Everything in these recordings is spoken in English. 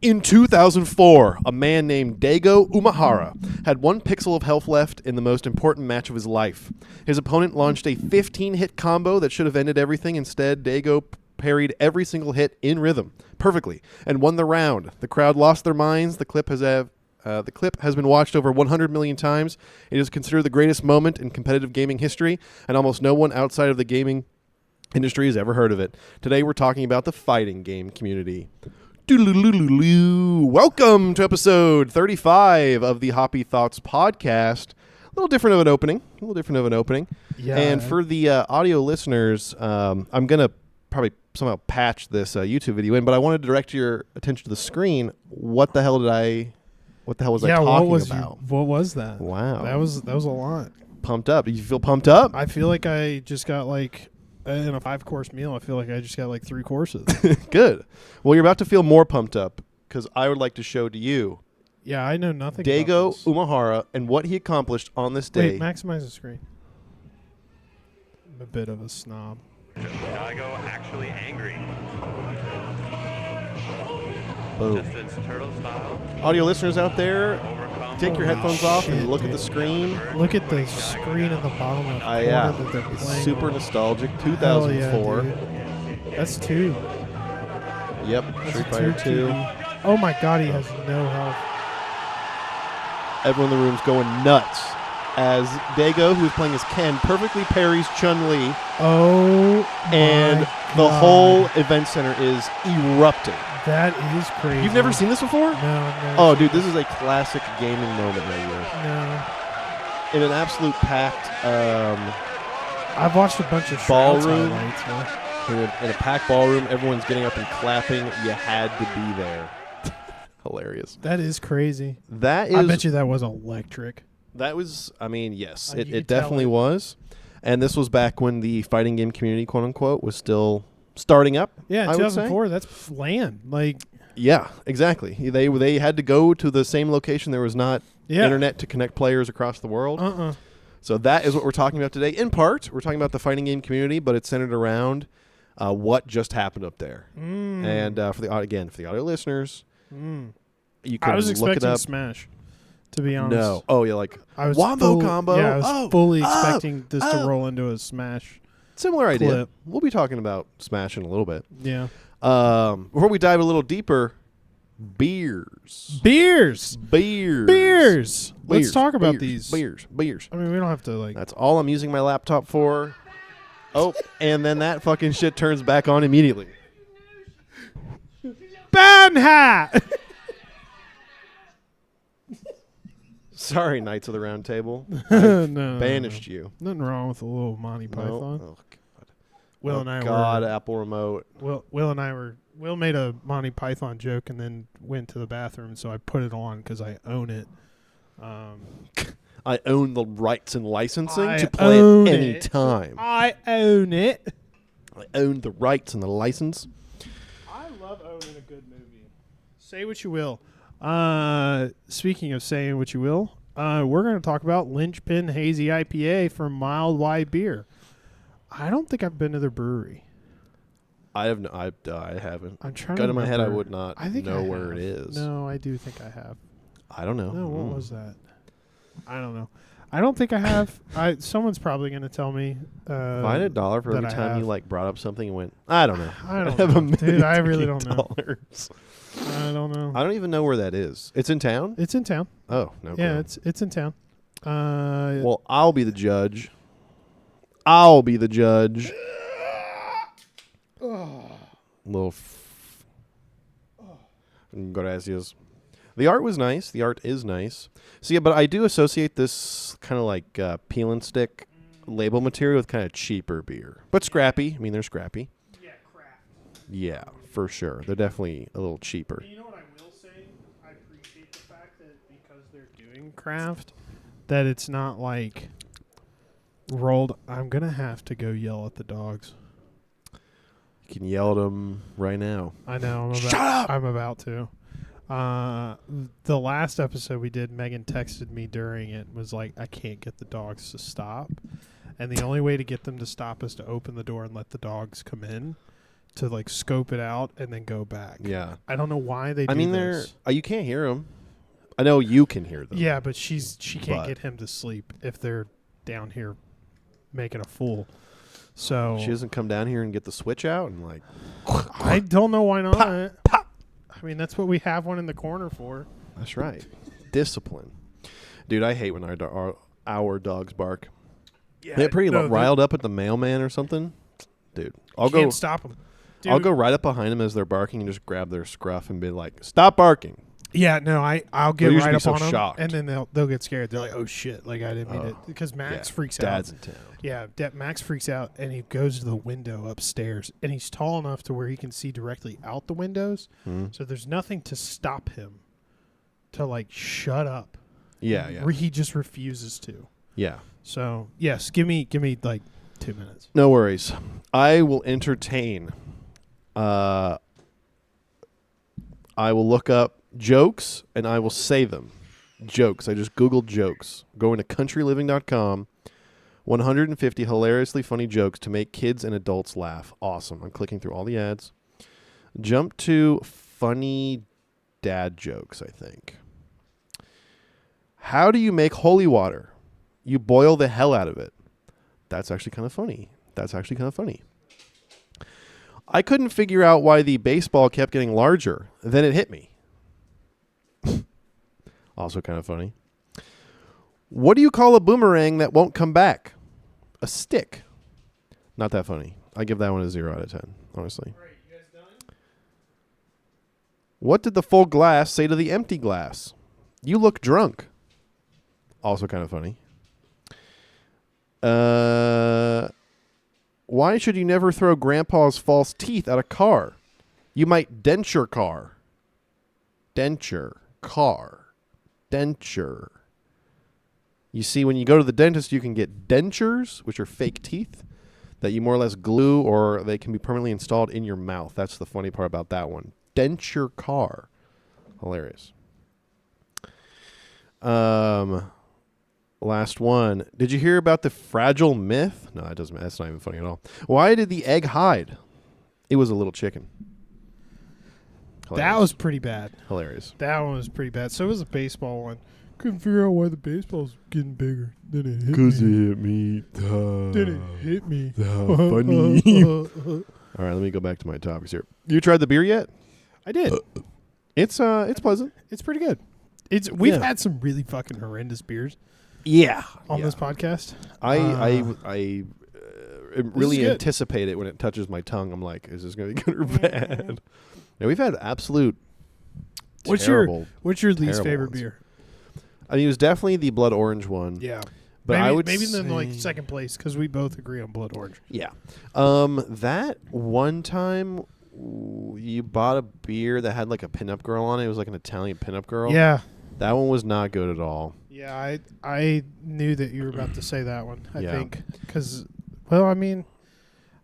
In 2004, a man named Daigo Umehara had 1 pixel of health left in the most important match of his life. His opponent launched a 15-hit combo that should have ended everything. Instead, Daigo parried every single hit in rhythm perfectly and won the round. The crowd lost their minds. The clip has been watched over 100 million times. It is considered the greatest moment in competitive gaming history, and almost no one outside of the gaming industry has ever heard of it. Today, we're talking about the fighting game community. Welcome to episode 35 of the Hoppy Thoughts Podcast. A little different of an opening. Yeah. And for the audio listeners, I'm going to probably somehow patch this YouTube video in, but I wanted to direct your attention to the screen. What the hell was I talking about? What was that? Wow. That was a lot. Pumped up. Did you feel pumped up? I feel like I just got in a 5-course meal, I feel like I just got 3 courses. Good. Well, you're about to feel more pumped up because I would like to show to you Yeah, I know nothing Daigo about this. Umehara and what he accomplished on this day. Wait, maximize the screen. I'm a bit of a snob. Daigo actually angry. Boom. Just its turtle style. Audio listeners out there, Overcome. take your headphones off and look at the screen. Look at the screen at the bottom of the corner Yeah, that they're it's playing super on. nostalgic. Hell yeah, 2004. dude. That's 2. Yep, That's Street a Fighter 2. 2. Oh my god, he has no health. Everyone in the room's going nuts as Daigo, who is playing as Ken, perfectly parries Chun-Li, Oh and my the God. whole event center is erupting. That is crazy. You've never seen this before? No, I've never Oh, seen dude, this is a classic gaming moment right here. No. In an absolute packed, I've watched a bunch of Shrouds Ballroom. highlights, man. in a packed ballroom, everyone's getting up and clapping. You had to be there. Hilarious. That is crazy. That is. I bet you that was electric. That was. I mean, yes, You it could definitely tell was. And this was back when the fighting game community, quote unquote, was still starting up. Yeah, I would say. 2004. That's land. Yeah, exactly. They had to go to the same location. There was not Yeah. internet to connect players across the world. So that is what we're talking about today. In part, we're talking about the fighting game community, but it's centered around what just happened up there. And for the audio listeners, you can I was look it expecting up. Smash, to be honest. No. Oh, yeah, like I was wombo combo. Yeah, I was Oh, fully oh, expecting this to oh. roll into a Smash. Similar idea. Clip. We'll be talking about Smash in a little bit. Yeah. Before we dive a little deeper, beers. Beers. Let's talk about these. Beers. I mean, we don't have to That's all I'm using my laptop for. Oh, and then that fucking shit turns back on immediately. ban hat. Sorry, Knights of the Round Table. No, Banished you. Nothing wrong with a little Monty Python. No. Oh, God. Will and I God, were. Apple Remote. Will made a Monty Python joke and then went to the bathroom, so I put it on because I own it. I own the rights and licensing I to play own it any it. time. I own it. I own the rights and the license. I love owning a good movie. Say what you will. Speaking of saying what you will, we're going to talk about Lynchpin Hazy IPA from Mild Wide Beer. I don't think I've been to their brewery. I have no. I haven't. I'm trying Gun to in my head, I remember. would not I think know I where have. it is. No, I do think I have. I don't know. No, what was that? I don't know. I don't think I have. Someone's probably going to tell me. If I had $1 for that every I time you have. brought up something and went, I don't know. I don't have know. a million Dude, I really don't know. dollars. I don't know. I don't even know where that is. It's in town? It's in town. Oh, no. Yeah, clue. it's in town. Well, I'll be the judge. Little. Gracias. The art was nice. The art is nice. So, yeah, but I do associate this kind of like peel and stick label material with kind of cheaper beer. But scrappy. I mean, they're scrappy. Yeah, craft. Yeah, for sure. They're definitely a little cheaper. You know what I will say? I appreciate the fact that because they're doing craft, that it's not like rolled. I'm going to have to go yell at the dogs. You can yell at them right now. I know. Shut up! I'm about to. The last episode we did, Megan texted me during it, was like, I can't get the dogs to stop. And the only way to get them to stop is to open the door and let the dogs come in to like scope it out and then go back. Yeah. I don't know why they do I mean, this. you can't hear them. I know you can hear them. Yeah, but she can't But- get him to sleep if they're down here making a fool. So She doesn't come down here and get the switch out and like. I don't know why not. Pop. I mean, that's what we have one in the corner for. That's right. Discipline. Dude, I hate when our dogs bark. Yeah, They get pretty riled up at the mailman or something. Dude, I'll can't go. stop them. I'll go right up behind them as they're barking and just grab their scruff and be like, "Stop barking!" Yeah, no, I'll get They'll usually right be up so on them, shocked. and then they'll get scared. They're like, "Oh shit!" Like I didn't mean it because Max freaks Dad's out. in town. Yeah, Max freaks out, and he goes to the window upstairs, and he's tall enough to where he can see directly out the windows. Mhm. So there's nothing to stop him to like shut up. Yeah, yeah, He just refuses to. yeah. So yes, give me like 2 minutes. No worries. I will entertain. I will look up jokes and I will say them. Jokes. I just Googled jokes. Go into countryliving.com. 150 hilariously funny jokes to make kids and adults laugh. Awesome. I'm clicking through all the ads. Jump to funny dad jokes, I think. How do you make holy water? You boil the hell out of it. That's actually kind of funny. I couldn't figure out why the baseball kept getting larger. Then it hit me. Also kind of funny. What do you call a boomerang that won't come back? A stick. Not that funny. I give that one a 0 out of 10, honestly. All right, you guys done? What did the full glass say to the empty glass? You look drunk. Also kind of funny. Why should you never throw Grandpa's false teeth at a car? You might dent your car. Denture. Car. Denture. You see, when you go to the dentist, you can get dentures, which are fake teeth, that you more or less glue, or they can be permanently installed in your mouth. That's the funny part about that one. Dent your car. Hilarious. Last one. Did you hear about the fragile myth? No, it doesn't. That's not even funny at all. Why did the egg hide? It was a little chicken. Hilarious. That was pretty bad. Hilarious. That one was pretty bad. So was the baseball one. Couldn't figure out why the baseball's getting bigger. Then it hit me. it hit me. Then it hit me. Funny. All right, let me go back to my topics here. You tried the beer yet? I did. It's pleasant. It's pretty good. We've Yeah. had some really fucking horrendous beers Yeah. on this podcast. I really good. anticipate it when it touches my tongue. I'm like, is this going to be good or bad? Yeah, we've had absolute What's terrible. your least terrible favorite ones. beer? I mean, it was definitely the blood orange one. Yeah. But maybe, I would maybe then like say- second place because we both agree on blood orange. Yeah. That one time you bought a beer that had like a pinup girl on it. It was like an Italian pinup girl. Yeah. That one was not good at all. Yeah, I knew that you were about to say that one. I Yeah. think because, well, I mean,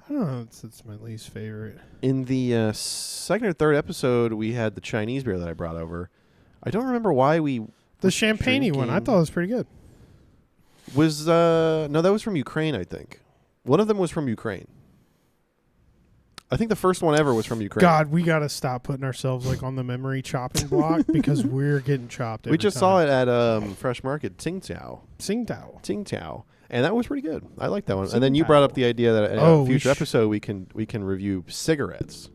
I don't know. It's my least favorite. In the second or third episode, we had the Chinese beer that I brought over. I don't remember why we The champagne one, I drinking- thought was pretty good. was. No, that was from Ukraine. I think one of them was from Ukraine. I think the first one ever was from Ukraine. God, we gotta stop putting ourselves like on the memory chopping block because we're getting chopped. we just saw it at Fresh Market, Tsingtao. Tsingtao. And that was pretty good. I like that one. And then you brought up the idea that in Oh, a we future sh- episode we can review cigarettes.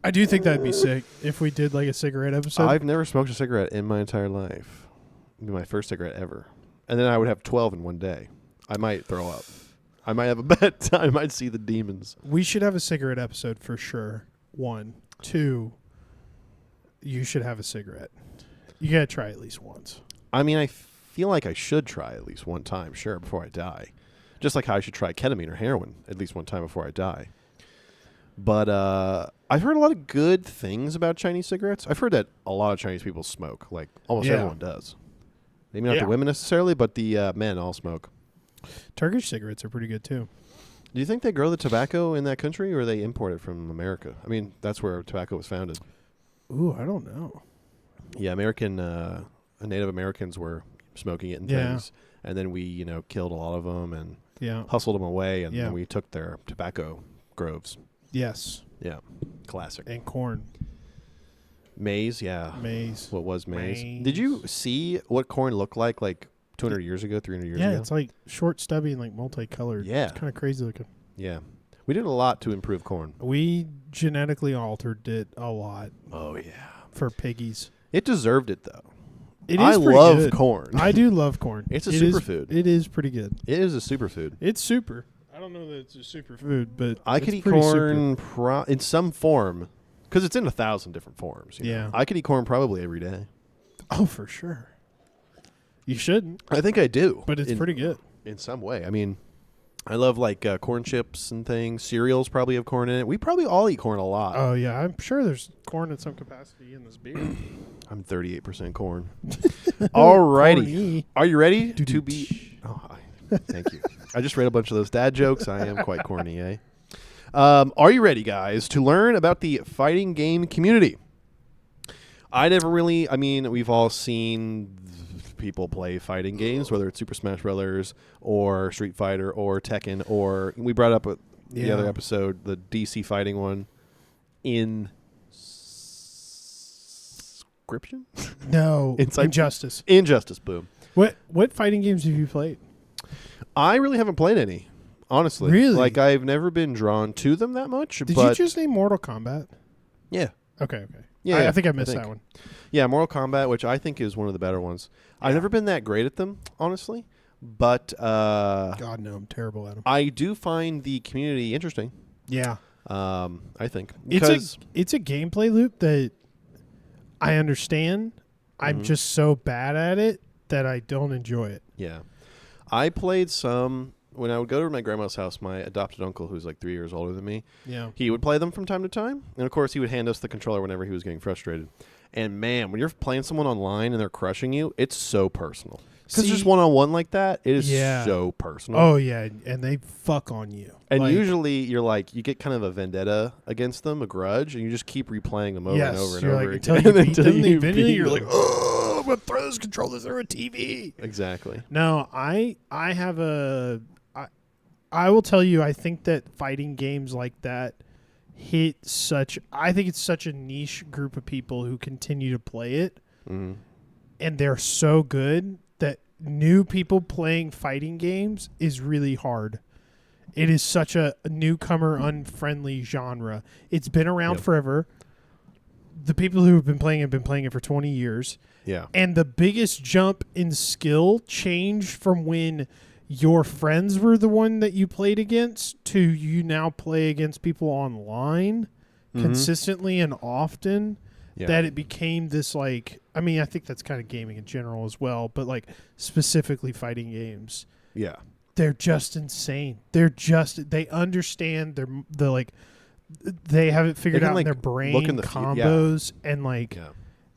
I do think that'd be sick if we did like a cigarette episode. I've never smoked a cigarette in my entire life. It'd be my first cigarette ever. And then I would have 12 in one day. I might throw up. I might have a bad time. I might see the demons. We should have a cigarette episode for sure. 1, 2. You should have a cigarette. You gotta try at least once. I mean, I feel like I should try at least one time, sure, before I die. Just like how I should try ketamine or heroin at least one time before I die. But I've heard a lot of good things about Chinese cigarettes. I've heard that a lot of Chinese people smoke. Like, almost Yeah. everyone does. Maybe not Yeah. the women necessarily, but the men all smoke. Turkish cigarettes are pretty good too. Do you think they grow the tobacco in that country, or they import it from America? I mean, that's where tobacco was founded. Ooh, I don't know. Yeah, Native Americans were smoking it and Yeah. things. And then we, killed a lot of them and Yeah. hustled them away, and Yeah. then we took their tobacco groves. Yes. Yeah, classic. And corn. Maize, yeah. Maize. What was maize? Did you see what corn looked like 200 years ago, 300 years ago? Yeah, it's like short, stubby, and like multicolored. Yeah. It's kind of crazy looking. Yeah. We did a lot to improve corn. We genetically altered it a lot Oh, yeah. for piggies. It deserved it, though. It I is pretty love good. corn. I do love corn. It's a It is- superfood. It is pretty good. It is a superfood. It's super. I don't know that it's a superfood, but I could it's eat pretty corn in some form because it's in 1,000 different forms. you know. Yeah. I could eat corn probably every day. Super. Oh, for sure. You shouldn't, I think I do. but it's pretty good. In some way. I mean, I love corn chips and things. Cereals probably have corn in it. We probably all eat corn a lot. Oh, yeah. I'm sure there's corn in some capacity in this beer. I'm 38% corn. Alrighty. Corny. Are you ready to be... Oh, thank you. I just read a bunch of those dad jokes. I am quite corny, eh? Are you ready, guys, to learn about the fighting game community? We've all seen people play fighting games, whether it's Super Smash Brothers or Street Fighter or Tekken, or we brought up the other episode, the DC fighting one, Inscription? No. Inside- Injustice. Injustice, boom. What fighting games have you played? I really haven't played any, honestly. Really? I've never been drawn to them that much. Did but you just name Mortal Kombat? Yeah. Okay. Yeah, I think I missed that one. Yeah, Mortal Kombat, which I think is one of the better ones. I've never been that great at them, honestly. But God, no, I'm terrible at them. I do find the community interesting. Yeah. I think. It's a gameplay loop that I understand. I'm just so bad at it that I don't enjoy it. Yeah. I played some when I would go to my grandma's house. My adopted uncle, who's like 3 years older than me, he would play them from time to time. And, of course, he would hand us the controller whenever he was getting frustrated. And, man, when you're playing someone online and they're crushing you, it's so personal. Because just one-on-one like that, it is so personal. Oh, yeah, and they fuck on you. And usually you get kind of a vendetta against them, a grudge, and you just keep replaying them over and over and over again. Until you beat them, you're like, oh, I'm going to throw this controller through a TV. Exactly. No, I have I will tell you, I think that fighting games like that I think it's such a niche group of people who continue to play it. Mm-hmm. And they're so good that new people playing fighting games is really hard. It is such a newcomer, unfriendly genre. It's been around forever. The people who have been playing it for 20 years. Yeah. And the biggest jump in skill changed from when your friends were the one that you played against to you now play against people online consistently and often. Yeah. That it became this I think that's kind of gaming in general as well, but specifically fighting games. Yeah. They're just insane. They understand they have it figured out in their brain, look in the combos and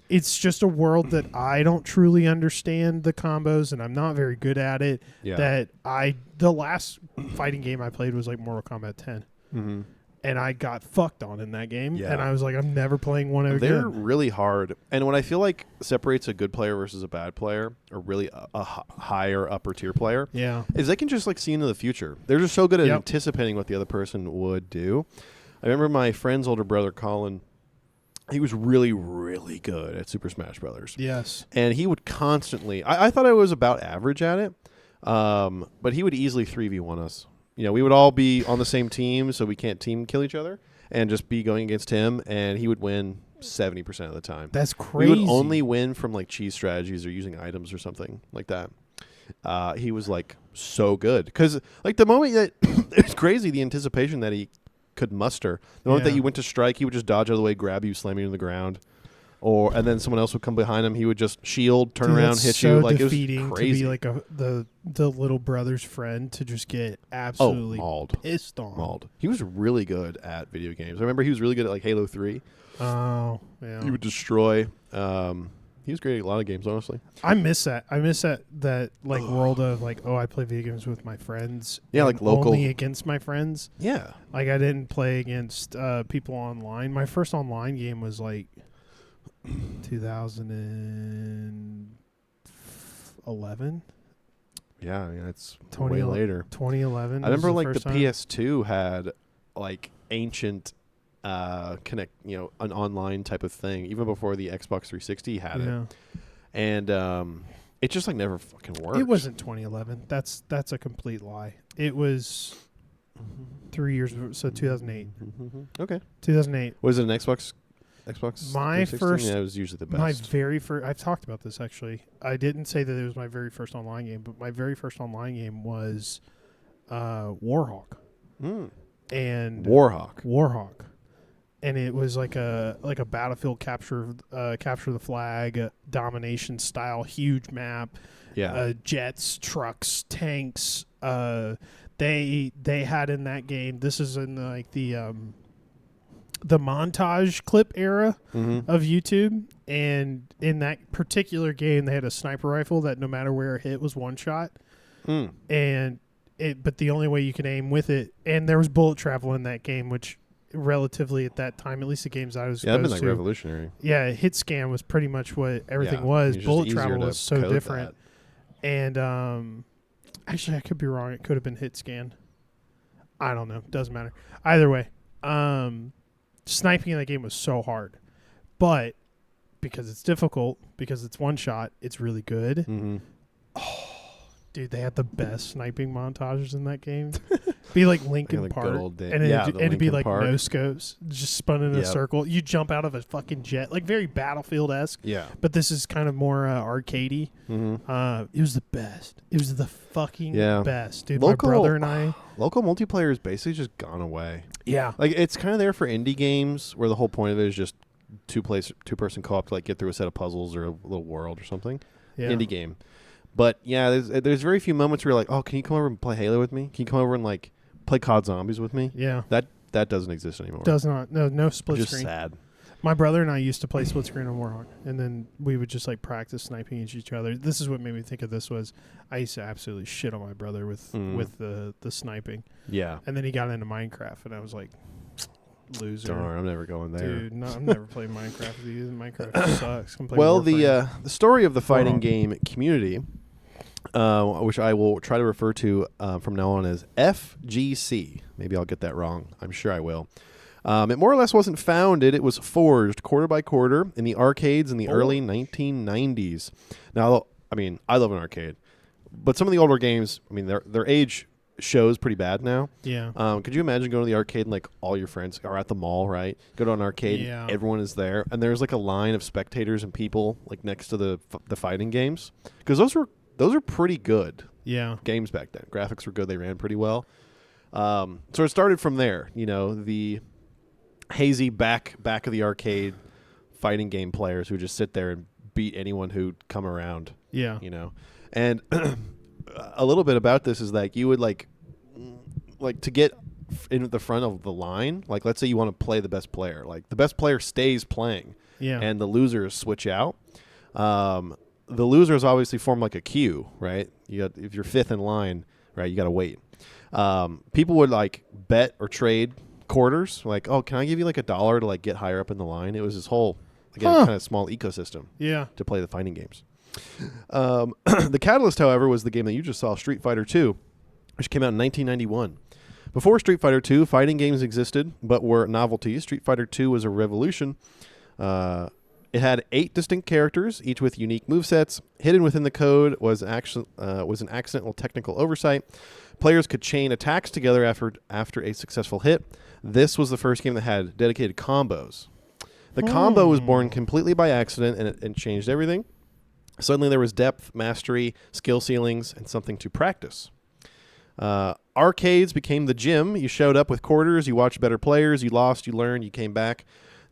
it's just a world that I don't truly understand the combos and I'm not very good at it. Yeah. The last fighting game I played was Mortal Kombat 10. Mm-hmm. And I got fucked on in that game. Yeah. And I was like, I'm never playing one again. They're really hard. And what I feel like separates a good player versus a bad player, or really a higher upper tier player, is they can just see into the future. They're just so good at anticipating what the other person would do. I remember my friend's older brother, Colin, he was really, really good at Super Smash Brothers. Yes. And he would constantly, I thought I was about average at it, but he would easily 3v1 us. We would all be on the same team, so we can't team kill each other, and just be going against him, and he would win 70% of the time. That's crazy. We would only win from cheese strategies or using items or something like that. He was so good because the moment that it was crazy, the anticipation that he could muster. The moment that you went to strike, he would just dodge out of the way, grab you, slam you to the ground. And then someone else would come behind him. He would just shield, turn around, hit you. It was defeating crazy. To be the little brother's friend to just get absolutely pissed on. Mauled. He was really good at video games. I remember he was really good at Halo 3. Oh, yeah. He would destroy. He was great at a lot of games, honestly. I miss that. I miss that world of I play video games with my friends. Yeah, local. Only against my friends. Yeah. I didn't play against people online. My first online game was 2011. Yeah, it's way later. 2011. I remember the the PS2 had ancient connect, an online type of thing, even before the Xbox 360 had it. And it just like never fucking worked. It wasn't 2011. That's a complete lie. It was 3 years, so 2008. Okay. 2008. Was it an Xbox? My 360? first. Yeah, it was usually the best. My very first. I've talked about this actually. I didn't say that it was my very first online game, but my very first online game was Warhawk. And Warhawk. And it was like a Battlefield capture the flag, domination style, huge map. Yeah. Jets, trucks, tanks. They had in that game. This is in the montage clip era of YouTube, and in that particular game, they had a sniper rifle that no matter where it hit was one shot, and but the only way you can aim with it, and there was bullet travel in that game, which relatively at that time, at least the games I was exposed that'd been like to, revolutionary. Yeah, hit scan was pretty much what everything was. Bullet travel was so different, and actually I could be wrong. It could have been hit scan. I don't know. Doesn't matter. Either way, sniping in that game was so hard, but because it's difficult, because it's one shot, it's really good. Oh, dude, they had the best sniping montages in that game. Be like Linkin Park, and it'd be like no scopes, just spun in a circle. You jump out of a fucking jet, like very Battlefield-esque. Yeah, but this is kind of more arcadey. It was the best. It was the fucking best, dude. My brother and I. Local multiplayer is basically just gone away. Yeah, like it's kind of there for indie games where the whole point of it is just two-person co-op to like get through a set of puzzles or a little world or something. Yeah. Indie game. But yeah, there's very few moments where you're like, oh, can you come over and play Halo with me? Can you come over and like play COD Zombies with me? Yeah, that doesn't exist anymore. Does not. No split just screen. Sad. My brother and I used to play split screen on Warhawk, and then we would just like practice sniping each other. This is what made me think of this was I used to absolutely shit on my brother with the sniping. Yeah, and then he got into Minecraft, and I was like, loser. Darn, I'm never going there. Dude, no, I'm never playing Minecraft with you. Minecraft sucks. Well, the story of the fighting game community, which I will try to refer to from now on as FGC. Maybe I'll get that wrong. I'm sure I will. It more or less wasn't founded. It was forged quarter by quarter in the arcades in the early 1990s. Now, I mean, I love an arcade, but some of the older games, I mean, their age shows pretty bad now. Yeah. Could you imagine going to the arcade and like all your friends are at the mall, right? Go to an arcade, and everyone is there, and there's like a line of spectators and people like next to the fighting games, because those are pretty good. Yeah. Games back then. Graphics were good. They ran pretty well. So it started from there. The hazy back of the arcade fighting game players who just sit there and beat anyone who'd come around. Yeah. And a little bit about this is like you would like to get in the front of the line. Like, let's say you want to play the best player. Like, the best player stays playing. Yeah. And the losers switch out. The losers obviously form like a queue, right? If you're fifth in line, right, you got to wait. People would like bet or trade quarters. Like, oh, can I give you like $1 to like get higher up in the line? It was this whole, again, kind of small ecosystem. Yeah. To play the fighting games. The catalyst, however, was the game that you just saw, Street Fighter II, which came out in 1991. Before Street Fighter II, fighting games existed, but were novelties. Street Fighter II was a revolution. It had 8 distinct characters, each with unique movesets. Hidden within the code was an accidental technical oversight. Players could chain attacks together after a successful hit. This was the first game that had dedicated combos. The combo was born completely by accident, and it changed everything. Suddenly there was depth, mastery, skill ceilings, and something to practice. Arcades became the gym. You showed up with quarters, you watched better players, you lost, you learned, you came back.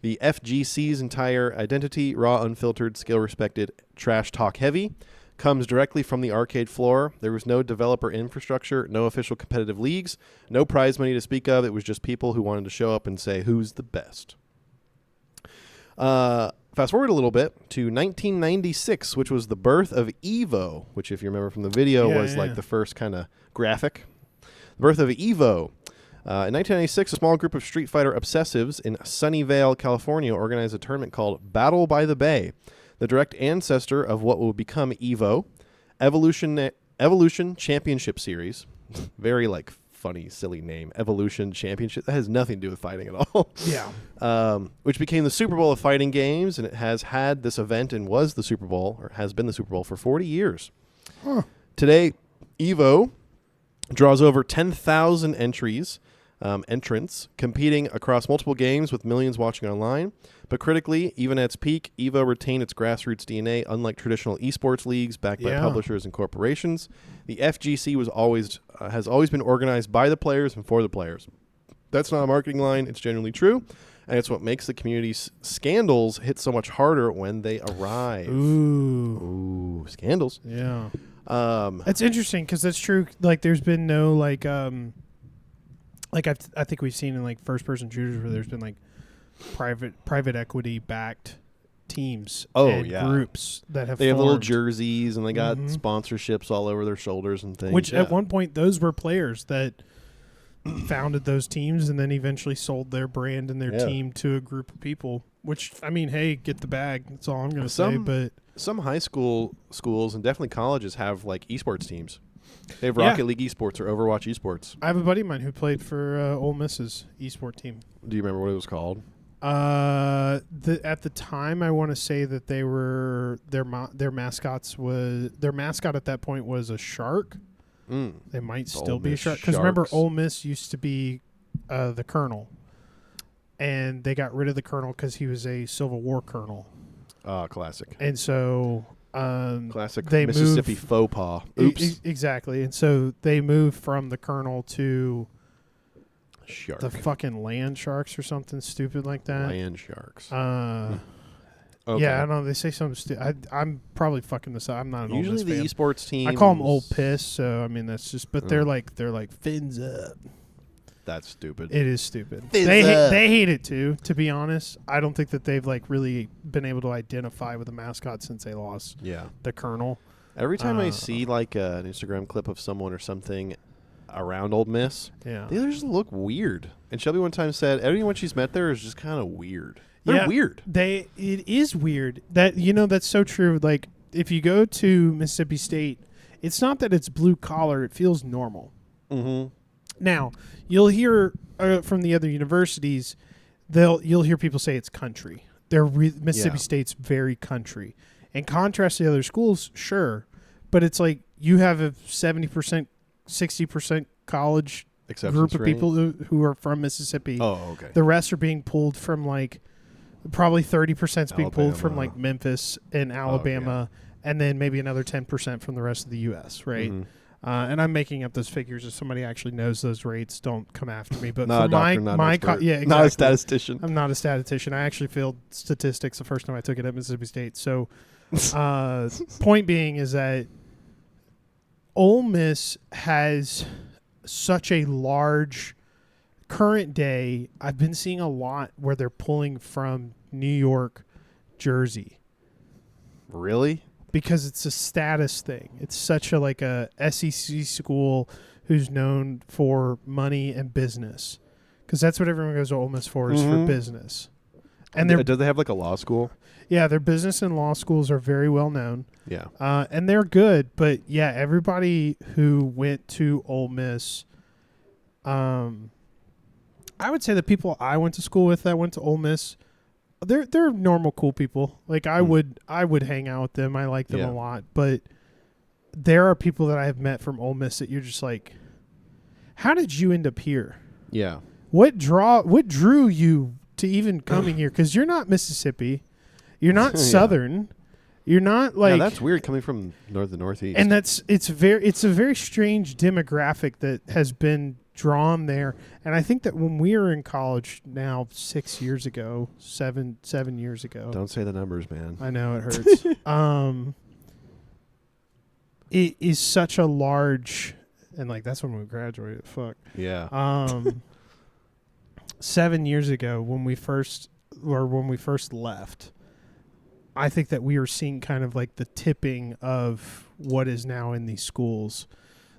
The FGC's entire identity, raw, unfiltered, skill-respected, trash talk heavy, comes directly from the arcade floor. There was no developer infrastructure, no official competitive leagues, no prize money to speak of. It was just people who wanted to show up and say, who's the best? Fast forward a little bit to 1996, which was the birth of Evo, which, if you remember from the video, was like the first kind of graphic. The birth of Evo. In 1996, a small group of Street Fighter obsessives in Sunnyvale, California, organized a tournament called Battle by the Bay, the direct ancestor of what will become Evo, Evolution Championship Series. Very like funny, silly name. Evolution Championship. That has nothing to do with fighting at all. Yeah. Which became the Super Bowl of fighting games, and it has had this event and was the Super Bowl, or has been the Super Bowl for 40 years. Huh. Today, EVO draws over 10,000 entrants competing across multiple games with millions watching online. But critically, even at its peak, EVO retained its grassroots DNA, unlike traditional esports leagues backed by publishers and corporations. The FGC has always been organized by the players and for the players. That's not a marketing line. It's genuinely true. And it's what makes the community's scandals hit so much harder when they arrive. Ooh, scandals. Yeah. That's interesting because that's true. Like, there's been no, I think we've seen in, like, first-person shooters where there's been, like, private equity-backed teams groups that have They have little formed. jerseys, and they got sponsorships all over their shoulders and things. Which, at one point, those were players that founded those teams and then eventually sold their brand and their team to a group of people. Which, I mean, hey, get the bag. That's all I'm going to say. But some high schools and definitely colleges have, like, esports teams. They have Rocket League esports or Overwatch esports. I have a buddy of mine who played for Ole Miss's esport team. Do you remember what it was called? At the time, I want to say that they were their mascot at that point was a shark. They might still be a shark because remember, Ole Miss used to be the Colonel, and they got rid of the Colonel because he was a Civil War Colonel. Classic. And so, classic they Mississippi faux pas. Oops. Exactly. And so they moved from the Colonel to Shark. the fucking land sharks or something stupid like that. Land sharks. Okay. Yeah, I don't know. They say something stupid. I'm probably fucking this up. I'm not an Usually Ole Miss the fan. esports team. I call them Old Piss, so I mean that's just. But they're like fins up. That's stupid. It is stupid. Fins They hate it too. To be honest, I don't think that they've like really been able to identify with the mascot since they lost. The Colonel. Every time I see like an Instagram clip of someone or something around Ole Miss, they just look weird. And Shelby one time said everyone she's met there is just kind of weird. They're weird. It is weird. That's so true. Like, if you go to Mississippi State, it's not that it's blue collar. It feels normal. Mm-hmm. Now, you'll hear from the other universities, you'll hear people say it's country. Mississippi State's very country. In contrast to the other schools, sure. But it's like you have a 70%, 60% college group of people who are from Mississippi. Oh, okay. The rest are being pulled from like probably 30% is being pulled from like Memphis and Alabama, and then maybe another 10% from the rest of the U.S., right? Mm-hmm. And I'm making up those figures. If somebody actually knows those rates, don't come after me. But not for a doctor, exactly. Not a statistician. I'm not a statistician. I actually failed statistics the first time I took it at Mississippi State. So, point being is that Ole Miss has such a large current day. I've been seeing a lot where they're pulling from New York, Jersey. Really? Because it's a status thing. It's such a SEC school who's known for money and business. Because that's what everyone goes to Ole Miss for, is for business. And do they have like a law school? Yeah, their business and law schools are very well known. Yeah. And they're good, but yeah, everybody who went to Ole Miss, I would say the people I went to school with that went to Ole Miss, they're normal, cool people. Like I would hang out with them. I like them a lot, but there are people that I have met from Ole Miss that you're just like, how did you end up here? Yeah. What drew you to even coming here? Because you're not Mississippi, you're not Southern, you're not like. Yeah, that's weird coming from the Northeast. And it's a very strange demographic that has been drawn there. And I think that when we were in college now 7 years ago. Don't say the numbers, man. I know it hurts. It is such a large, and like that's when we graduated. Fuck. Yeah. 7 years ago when we first left, I think that we were seeing kind of like the tipping of what is now in these schools,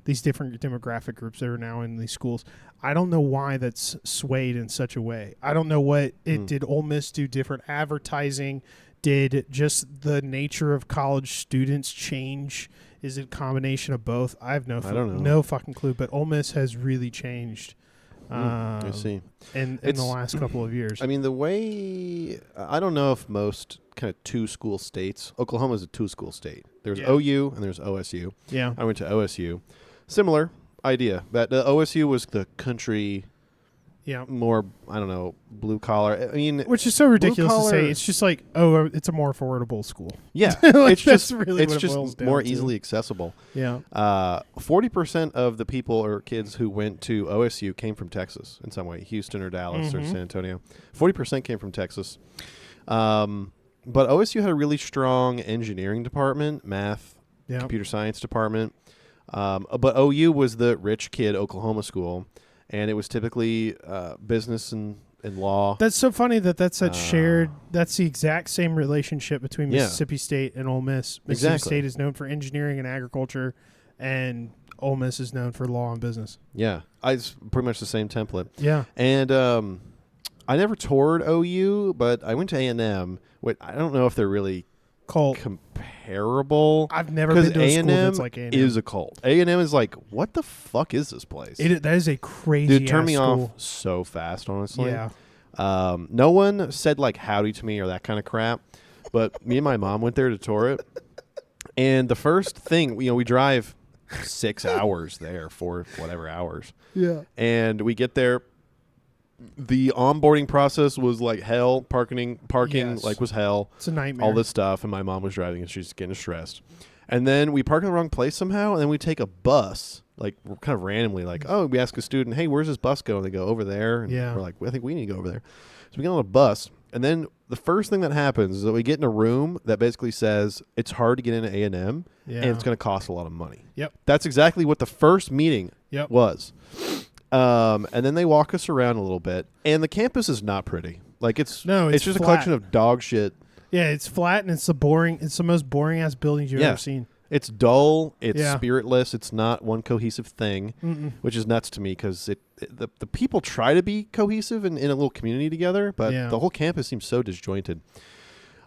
these different demographic groups that are now in these schools. I don't know why that's swayed in such a way. I don't know what it did. Ole Miss do different advertising? did just the nature of college students change? Is it a combination of both? I have I don't know. no fucking clue. But Ole Miss has really changed. I see. In the last couple of years. I mean, the way I don't know if most kind of two-school states. Oklahoma's a two-school state. There's OU and there's OSU. Yeah. I went to OSU. Similar idea. That the OSU was the country. Yeah. More, I don't know, blue collar. I mean, which is so ridiculous to say. collar- It's just like, oh, it's a more affordable school. yeah, Like, it's that's just really it's what it boils just down more to. easily accessible. Yeah. 40% of the people or kids who went to OSU came from Texas in some way, Houston or Dallas or San Antonio. 40% came from Texas. But OSU had a really strong engineering department, math, computer science department. But OU was the rich kid Oklahoma school, and it was typically business and law. That's so funny that's that shared. That's the exact same relationship between Mississippi State and Ole Miss. Mississippi State is known for engineering and agriculture, and Ole Miss is known for law and business. Yeah, it's pretty much the same template. Yeah, and I never toured OU, but I went to A&M. I don't know if they're really comparable. I've never been to a school that's like A&M. Is a cult. A&M is like, what the fuck is this place? That is a crazy. Dude, turned me school. off so fast, honestly. Yeah. No one said like howdy to me or that kind of crap, but me and my mom went there to tour it. And the first thing, we drive 6 hours there, 4 whatever hours. Yeah. And we get there. The onboarding process was like hell. Parking was hell. It's a nightmare. All this stuff, and my mom was driving, and she's getting stressed. And then we park in the wrong place somehow, and then we take a bus, like kind of randomly. Like, we ask a student, "Hey, where's this bus go?" And they go over there. And we're like, "I think we need to go over there." So we get on a bus, and then the first thing that happens is that we get in a room that basically says it's hard to get into A&M, and it's going to cost a lot of money. Yep. That's exactly what the first meeting was. And then they walk us around a little bit, and the campus is not pretty. Like it's just flat. a collection of dog shit. Yeah, it's flat and it's the most boring ass buildings you've ever seen. It's dull. It's spiritless. It's not one cohesive thing, which is nuts to me because the people try to be cohesive and in a little community together, but the whole campus seems so disjointed.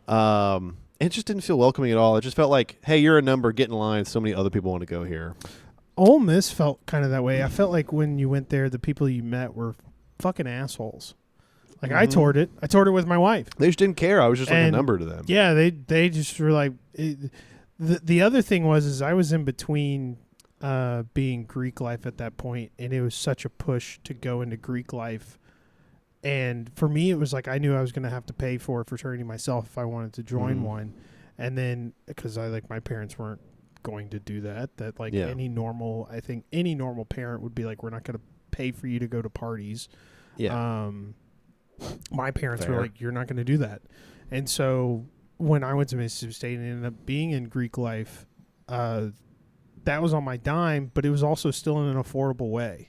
It just didn't feel welcoming at all. It just felt like, hey, you're a number, get in line. So many other people want to go here. Ole Miss felt kind of that way. I felt like when you went there, the people you met were fucking assholes. Like I toured it. I toured it with my wife. They just didn't care. I was just like a number to them. Yeah, they just were like. The other thing was I was in between being Greek life at that point, and it was such a push to go into Greek life. And for me, it was like I knew I was going to have to pay for a fraternity myself if I wanted to join one. And then because my parents weren't going to do that any normal parent would be like, we're not going to pay for you to go to parties. My parents were like, you're not going to do that. And so when I went to Mississippi State and ended up being in Greek life, that was on my dime, but it was also still in an affordable way.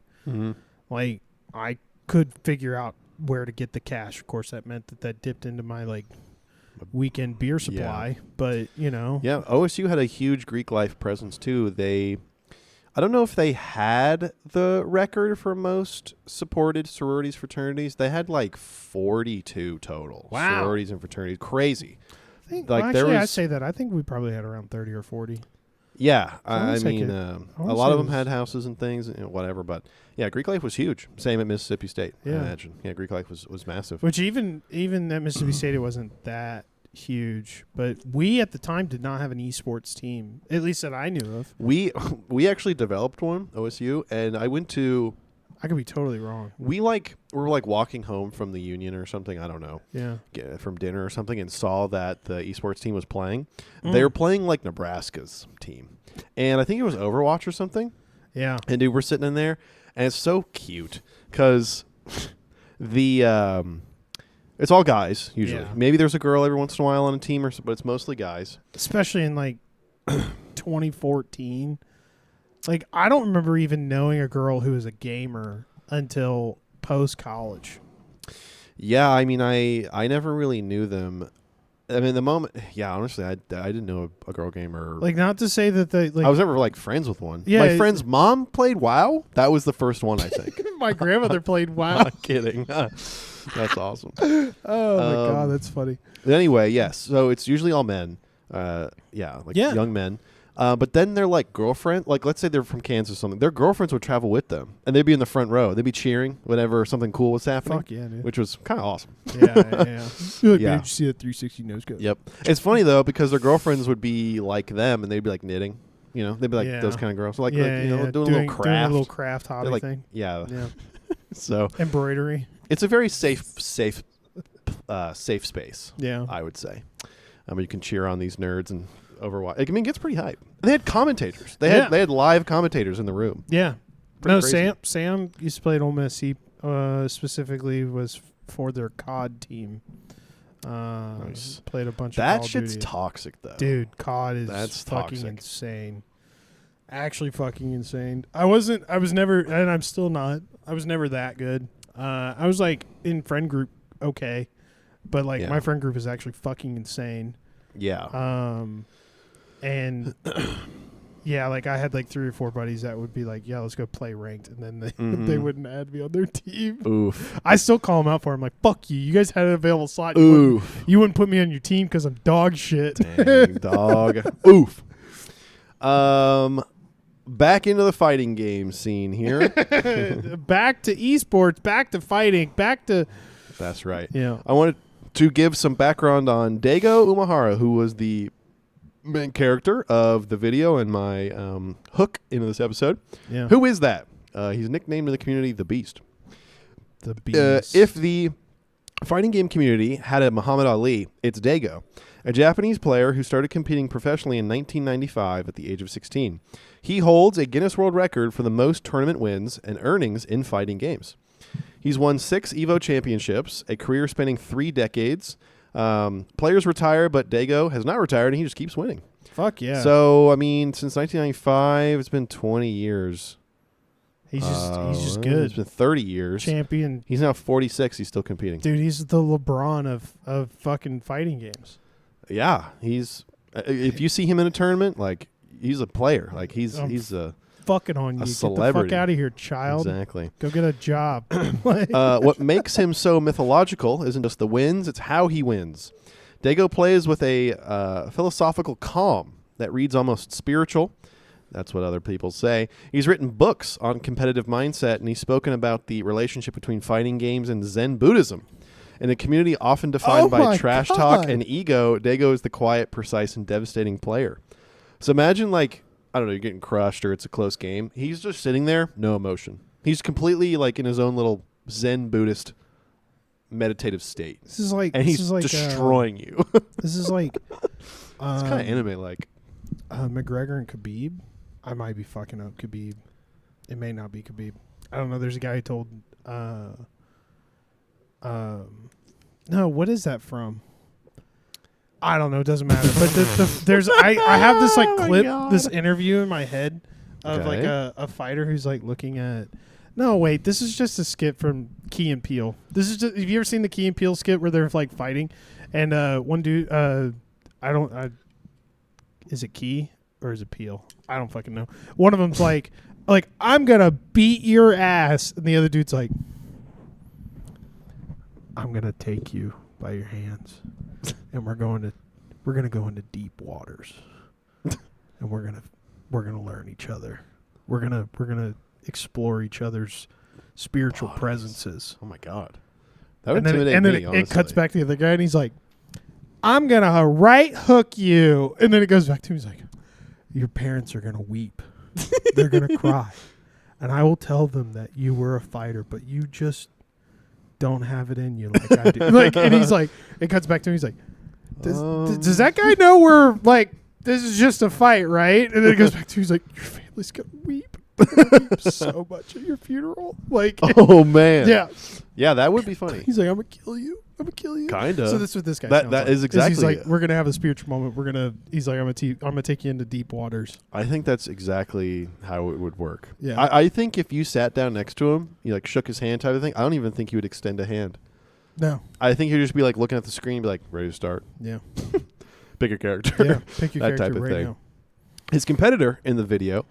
Like I could figure out where to get the cash. Of course, that meant that dipped into my weekend beer supply, but OSU had a huge Greek life presence too. I don't know if they had the record for most supported sororities, fraternities. They had 42 total sororities and fraternities. Crazy. I'd say that. I think we probably had around 30 or 40. Yeah, I mean, a lot of them had houses and things, whatever. But yeah, Greek life was huge. Same at Mississippi State. I imagine. Yeah, Greek life was massive. Which even at Mississippi State, it wasn't that huge. But we at the time did not have an esports team, at least that I knew of. We actually developed one, OSU, and I went to. I could be totally wrong. We were walking home from the union or something. I don't know. Yeah. From dinner or something, and saw that the esports team was playing. They were playing Nebraska's team, and I think it was Overwatch or something. Yeah. And dude, we're sitting in there, and it's so cute because it's all guys usually. Yeah. Maybe there's a girl every once in a while on a team, but it's mostly guys. Especially in 2014. I don't remember even knowing a girl who was a gamer until post-college. Yeah, I mean, I never really knew them. I mean, the moment, honestly, I didn't know a girl gamer. Not to say that I was never friends with one. Yeah, my friend's mom played WoW. That was the first one, I think. My grandmother played WoW. Not kidding. That's awesome. Oh my god, that's funny. Anyway, yes. So it's usually all men. Young men. But then they're like girlfriend. Like let's say they're from Kansas or something. Their girlfriends would travel with them, and they'd be in the front row. They'd be cheering whenever something cool was happening. Fuck yeah, dude. Which was kind of awesome. Yeah. Did Yeah. you see that 360 nose go? Yep. It's funny though because their girlfriends would be like them, and they'd be like knitting. You know, they'd be like those kind of girls. So like, doing a little craft. Doing a little craft hobby like, thing. Yeah. Yeah. So embroidery. it's a very safe space. Yeah. I would say. You can cheer on these nerds and Overwatch. I mean, it gets pretty hype. They had commentators. They had live commentators in the room. Yeah. Pretty crazy. Sam used to play at Ole Miss. He specifically was for their COD team. Nice. Played a bunch of That Call of shit's Duty. toxic though. Dude, COD is That's fucking toxic. insane. Actually fucking insane. I was never, and I'm still not, I was never that good. I was like in friend group okay, but like my friend group is actually fucking insane. Yeah. And yeah, like I had like 3 or 4 buddies that would be like, yeah, let's go play ranked, and then they wouldn't add me on their team. Oof. I still call them out for it. I'm like, fuck you. You guys had an available slot. Oof. You wouldn't put me on your team because I'm dog shit. Dang, dog. Oof. Back into the fighting game scene here. Back to esports, back to fighting, back to... That's right. Yeah. I wanted to give some background on Daigo Umehara, who was the main character of the video and my hook into this episode. Yeah. Who is that? He's nicknamed in the community The Beast. The Beast. If the fighting game community had a Muhammad Ali, it's Daigo, a Japanese player who started competing professionally in 1995 at the age of 16. He holds a Guinness World Record for the most tournament wins and earnings in fighting games. He's won 6 EVO championships, a career spanning 3 decades. Players retire, but Daigo has not retired, and he just keeps winning. Fuck yeah. So, I mean, since 1995, it's been 20 years. He's just good. It's been 30 years. Champion. He's now 46. He's still competing. Dude, he's the LeBron of fucking fighting games. Yeah, he's. If you see him in a tournament, like he's a player. Like he's a fucking on you. celebrity. Get the fuck out of here, child. Exactly. Go get a job. What makes him so mythological isn't just the wins; it's how he wins. Daigo plays with a philosophical calm that reads almost spiritual. That's what other people say. He's written books on competitive mindset, and he's spoken about the relationship between fighting games and Zen Buddhism. In a community often defined by trash talk and ego, Daigo is the quiet, precise, and devastating player. So imagine, like, I don't know, you're getting crushed or it's a close game. He's just sitting there, no emotion. He's completely, like, in his own little Zen Buddhist meditative state. This is like, and he's destroying you. This is like, it's kind of anime-like. McGregor and Khabib. I might be fucking up Khabib. It may not be Khabib. I don't know. There's a guy who told. No, what is that from? I don't know. It doesn't matter. But there's I have this like clip, this interview in my head of like a fighter who's like looking at. No, wait. This is just a skit from Key and Peele. This is just. Have you ever seen the Key and Peele skit where they're like fighting, and one dude. Is it Key or is it Peele? I don't fucking know. One of them's like I'm gonna beat your ass, and the other dude's like, I'm gonna take you by your hands, and we're gonna go into deep waters, and we're gonna learn each other. We're gonna explore each other's spiritual presences. Oh my god, that would intimidate me. And then it cuts back to the other guy, and he's like, I'm gonna right hook you, and then it goes back to him. He's like, your parents are gonna weep, they're gonna cry, and I will tell them that you were a fighter, but you just don't have it in you like I do. Like, and he's like, it cuts back to him. He's like, does that guy know we're like, this is just a fight, right? And then it goes back to, he's like, your family's gonna weep. They're gonna weep so much at your funeral. Like, oh man, yeah, that would be funny. He's like, I'm gonna kill you. Kind of. So that's what this guy. That is exactly. He's like, we're gonna have a spiritual moment. He's like, I'm gonna take you into deep waters. I think that's exactly how it would work. Yeah. I think if you sat down next to him, you like shook his hand type of thing. I don't even think he would extend a hand. No. I think he'd just be like looking at the screen, and be like, ready to start. Yeah. Pick your character. Yeah. Pick your that character type of right thing. now. His competitor in the video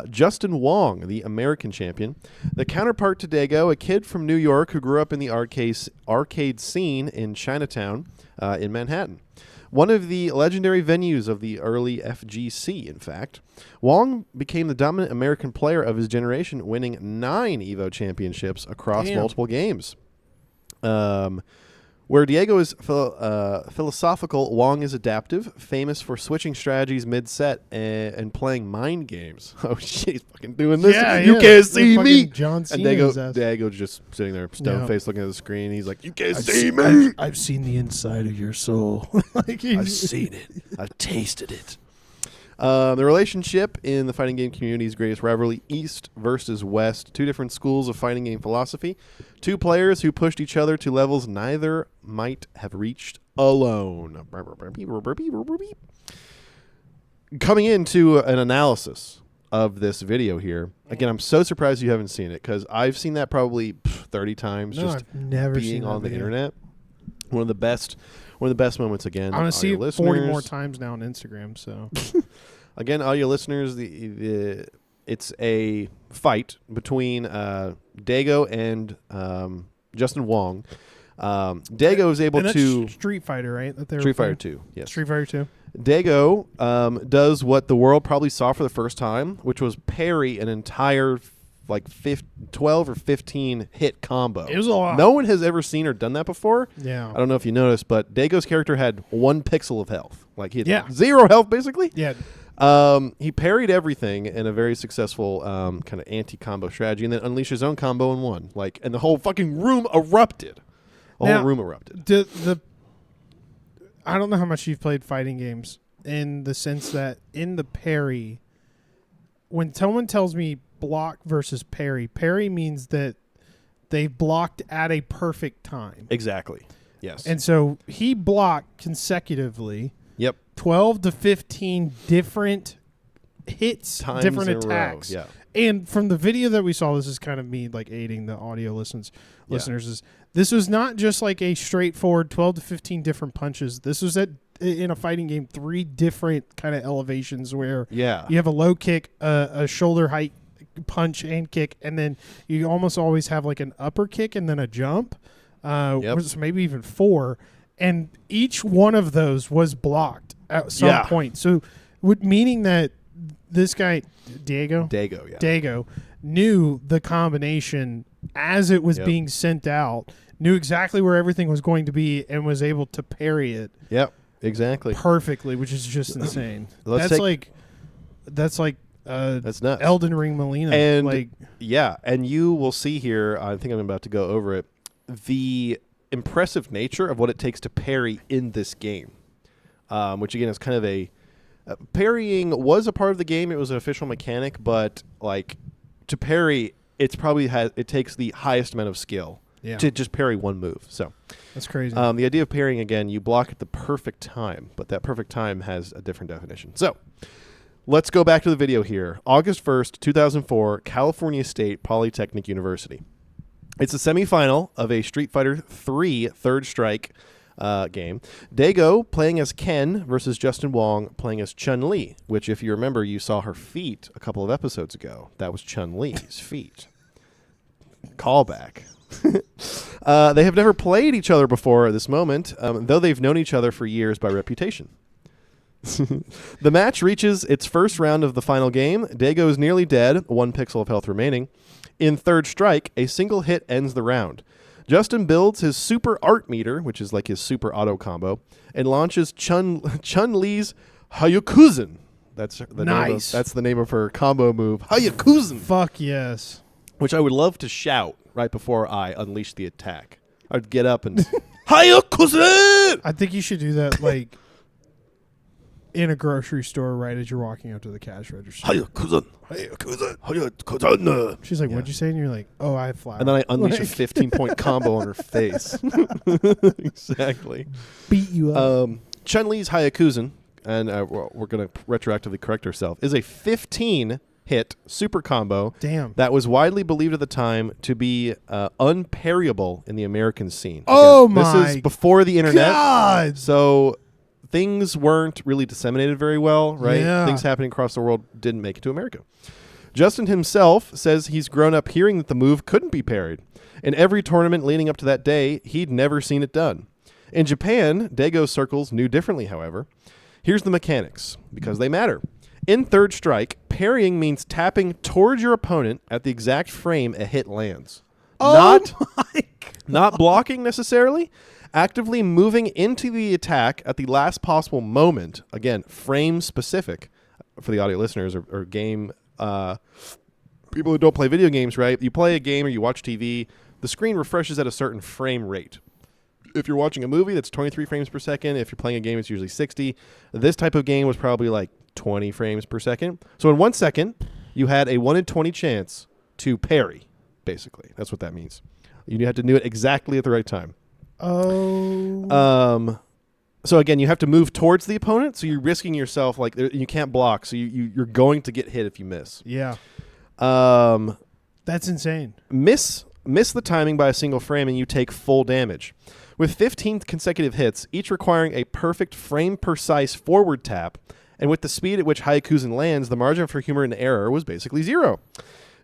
Justin Wong, the American champion. The counterpart to Daigo, a kid from New York who grew up in the arcade scene in Chinatown in Manhattan. One of the legendary venues of the early FGC, in fact. Wong became the dominant American player of his generation, winning 9 EVO championships across multiple games. Where Diego is philosophical, Wong is adaptive, famous for switching strategies mid-set and playing mind games. Oh, shit, he's fucking doing this. Yeah, you can't see me. John And Cena's Diego's just sitting there, stone-faced, looking at the screen. He's like, you can't see seen, me. I've seen the inside of your soul. I've seen it. I've tasted it. The relationship in the fighting game community's greatest rivalry, East versus West, 2 different schools of fighting game philosophy, 2 players who pushed each other to levels neither might have reached alone. Coming into an analysis of this video here, again, I'm so surprised you haven't seen it because I've seen that probably 30 times I've never being seen on the video. internet. One of the best moments again. I'm going to see it 40 listeners. more times now on Instagram. So Again, all your listeners, it's a fight between Daigo and Justin Wong. Daigo is able and that's to Street Fighter, right? That they were Street Fighter playing? 2. Yes, Street Fighter 2. Daigo does what the world probably saw for the first time, which was parry an entire 12 or 15 hit combo. It was a lot. No one has ever seen or done that before. Yeah. I don't know if you noticed, but Daigo's character had 1 pixel of health. Like he had 0 health, basically. Yeah. He parried everything in a very successful kind of anti-combo strategy, and then unleashed his own combo and won. And the whole fucking room erupted. Whole room erupted. I don't know how much you've played fighting games in the sense that in the parry, when someone tells me block versus parry, parry means that they blocked at a perfect time. Exactly. Yes. And so he blocked consecutively. Yep. 12 to 15 different hits, Times different in a row, attacks. yeah. And from the video that we saw, this is kind of me aiding the audio listeners. Is this was not just like a straightforward 12 to 15 different punches. This was in a fighting game 3 different kind of elevations where you have a low kick, a shoulder height punch and kick, and then you almost always have like an upper kick and then a jump. So maybe even 4. And each one of those was blocked at some point. So, meaning that this guy, Daigo knew the combination as it was being sent out, knew exactly where everything was going to be, and was able to parry it. Yep, exactly. Perfectly, which is just insane. That's nuts. Elden Ring Melina. And and you will see here, I think I'm about to go over it, the impressive nature of what it takes to parry in this game, which again is kind of a parrying was a part of the game. It was an official mechanic, but to parry, it takes the highest amount of skill to just parry one move. So that's crazy. The idea of parrying, again, you block at the perfect time, but that perfect time has a different definition. So let's go back to the video here. August 1st, 2004, California State Polytechnic University. It's a semifinal of a Street Fighter 3 Third Strike game. Daigo playing as Ken versus Justin Wong playing as Chun-Li, which, if you remember, you saw her feet a couple of episodes ago. That was Chun-Li's feet. Callback. They have never played each other before at this moment, though they've known each other for years by reputation. The match reaches its first round of the final game. Daigo is nearly dead, 1 pixel of health remaining. In Third Strike, a single hit ends the round. Justin builds his super art meter, which is like his super auto combo, and launches Chun-Li's Hayakuzen. That's the name of her combo move. Hayakuzen. Fuck yes. Which I would love to shout right before I unleash the attack. I'd get up and Hayakuzen. I think you should do that in a grocery store right as you're walking up to the cash register. Hayakuzen. She's like, what'd you say? And you're like, oh, I have flour. And then I unleash a 15-point combo on her face. Exactly. Beat you up. Chun-Li's Hayakuzen, and we're going to retroactively correct ourselves, is a 15-hit super combo that was widely believed at the time to be unparryable in the American scene. Oh, Again, my This is before the internet. God. So things weren't really disseminated very well, right? Yeah. Things happening across the world didn't make it to America. Justin himself says he's grown up hearing that the move couldn't be parried. In every tournament leading up to that day, he'd never seen it done. In Japan, Daigo circles knew differently, however. Here's the mechanics, because they matter. In third strike, parrying means tapping towards your opponent at the exact frame a hit lands. Not blocking necessarily, actively moving into the attack at the last possible moment. Again, frame specific for the audio listeners or game people who don't play video games, right? You play a game or you watch TV, the screen refreshes at a certain frame rate. If you're watching a movie, that's 23 frames per second. If you're playing a game, it's usually 60. This type of game was probably like 20 frames per second. So in 1 second, you had a 1 in 20 chance to parry, basically. That's what that means. You had to do it exactly at the right time. Oh. So again, you have to move towards the opponent, so you're risking yourself. Like you can't block, so you're going to get hit if you miss. Yeah. That's insane. Miss the timing by a single frame, and you take full damage. With 15 consecutive hits, each requiring a perfect frame-precise forward tap, and with the speed at which Hyakuzen lands, the margin for humor and error was basically zero.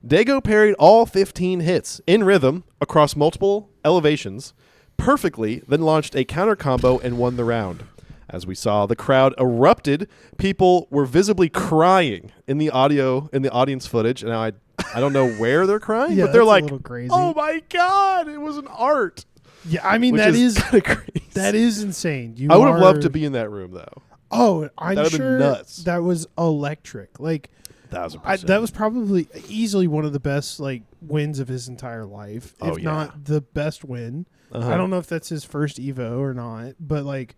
Daigo parried all 15 hits in rhythm across multiple elevations perfectly, then launched a counter combo and won the round. As we saw, the crowd erupted. People were visibly crying in the audience footage. And now I don't know where they're crying, Yeah, but they're that's a like, little crazy. "Oh my god, it was an art." Yeah, I mean, Which that is is kinda crazy. that is insane. I would have loved to be in that room, though. Oh, I'm That would've been sure nuts. that was electric. Like, 1000%. that was probably easily one of the best like wins of his entire life, Oh, if yeah. not the best win. Uh-huh. I don't know if that's his first Evo or not, but like,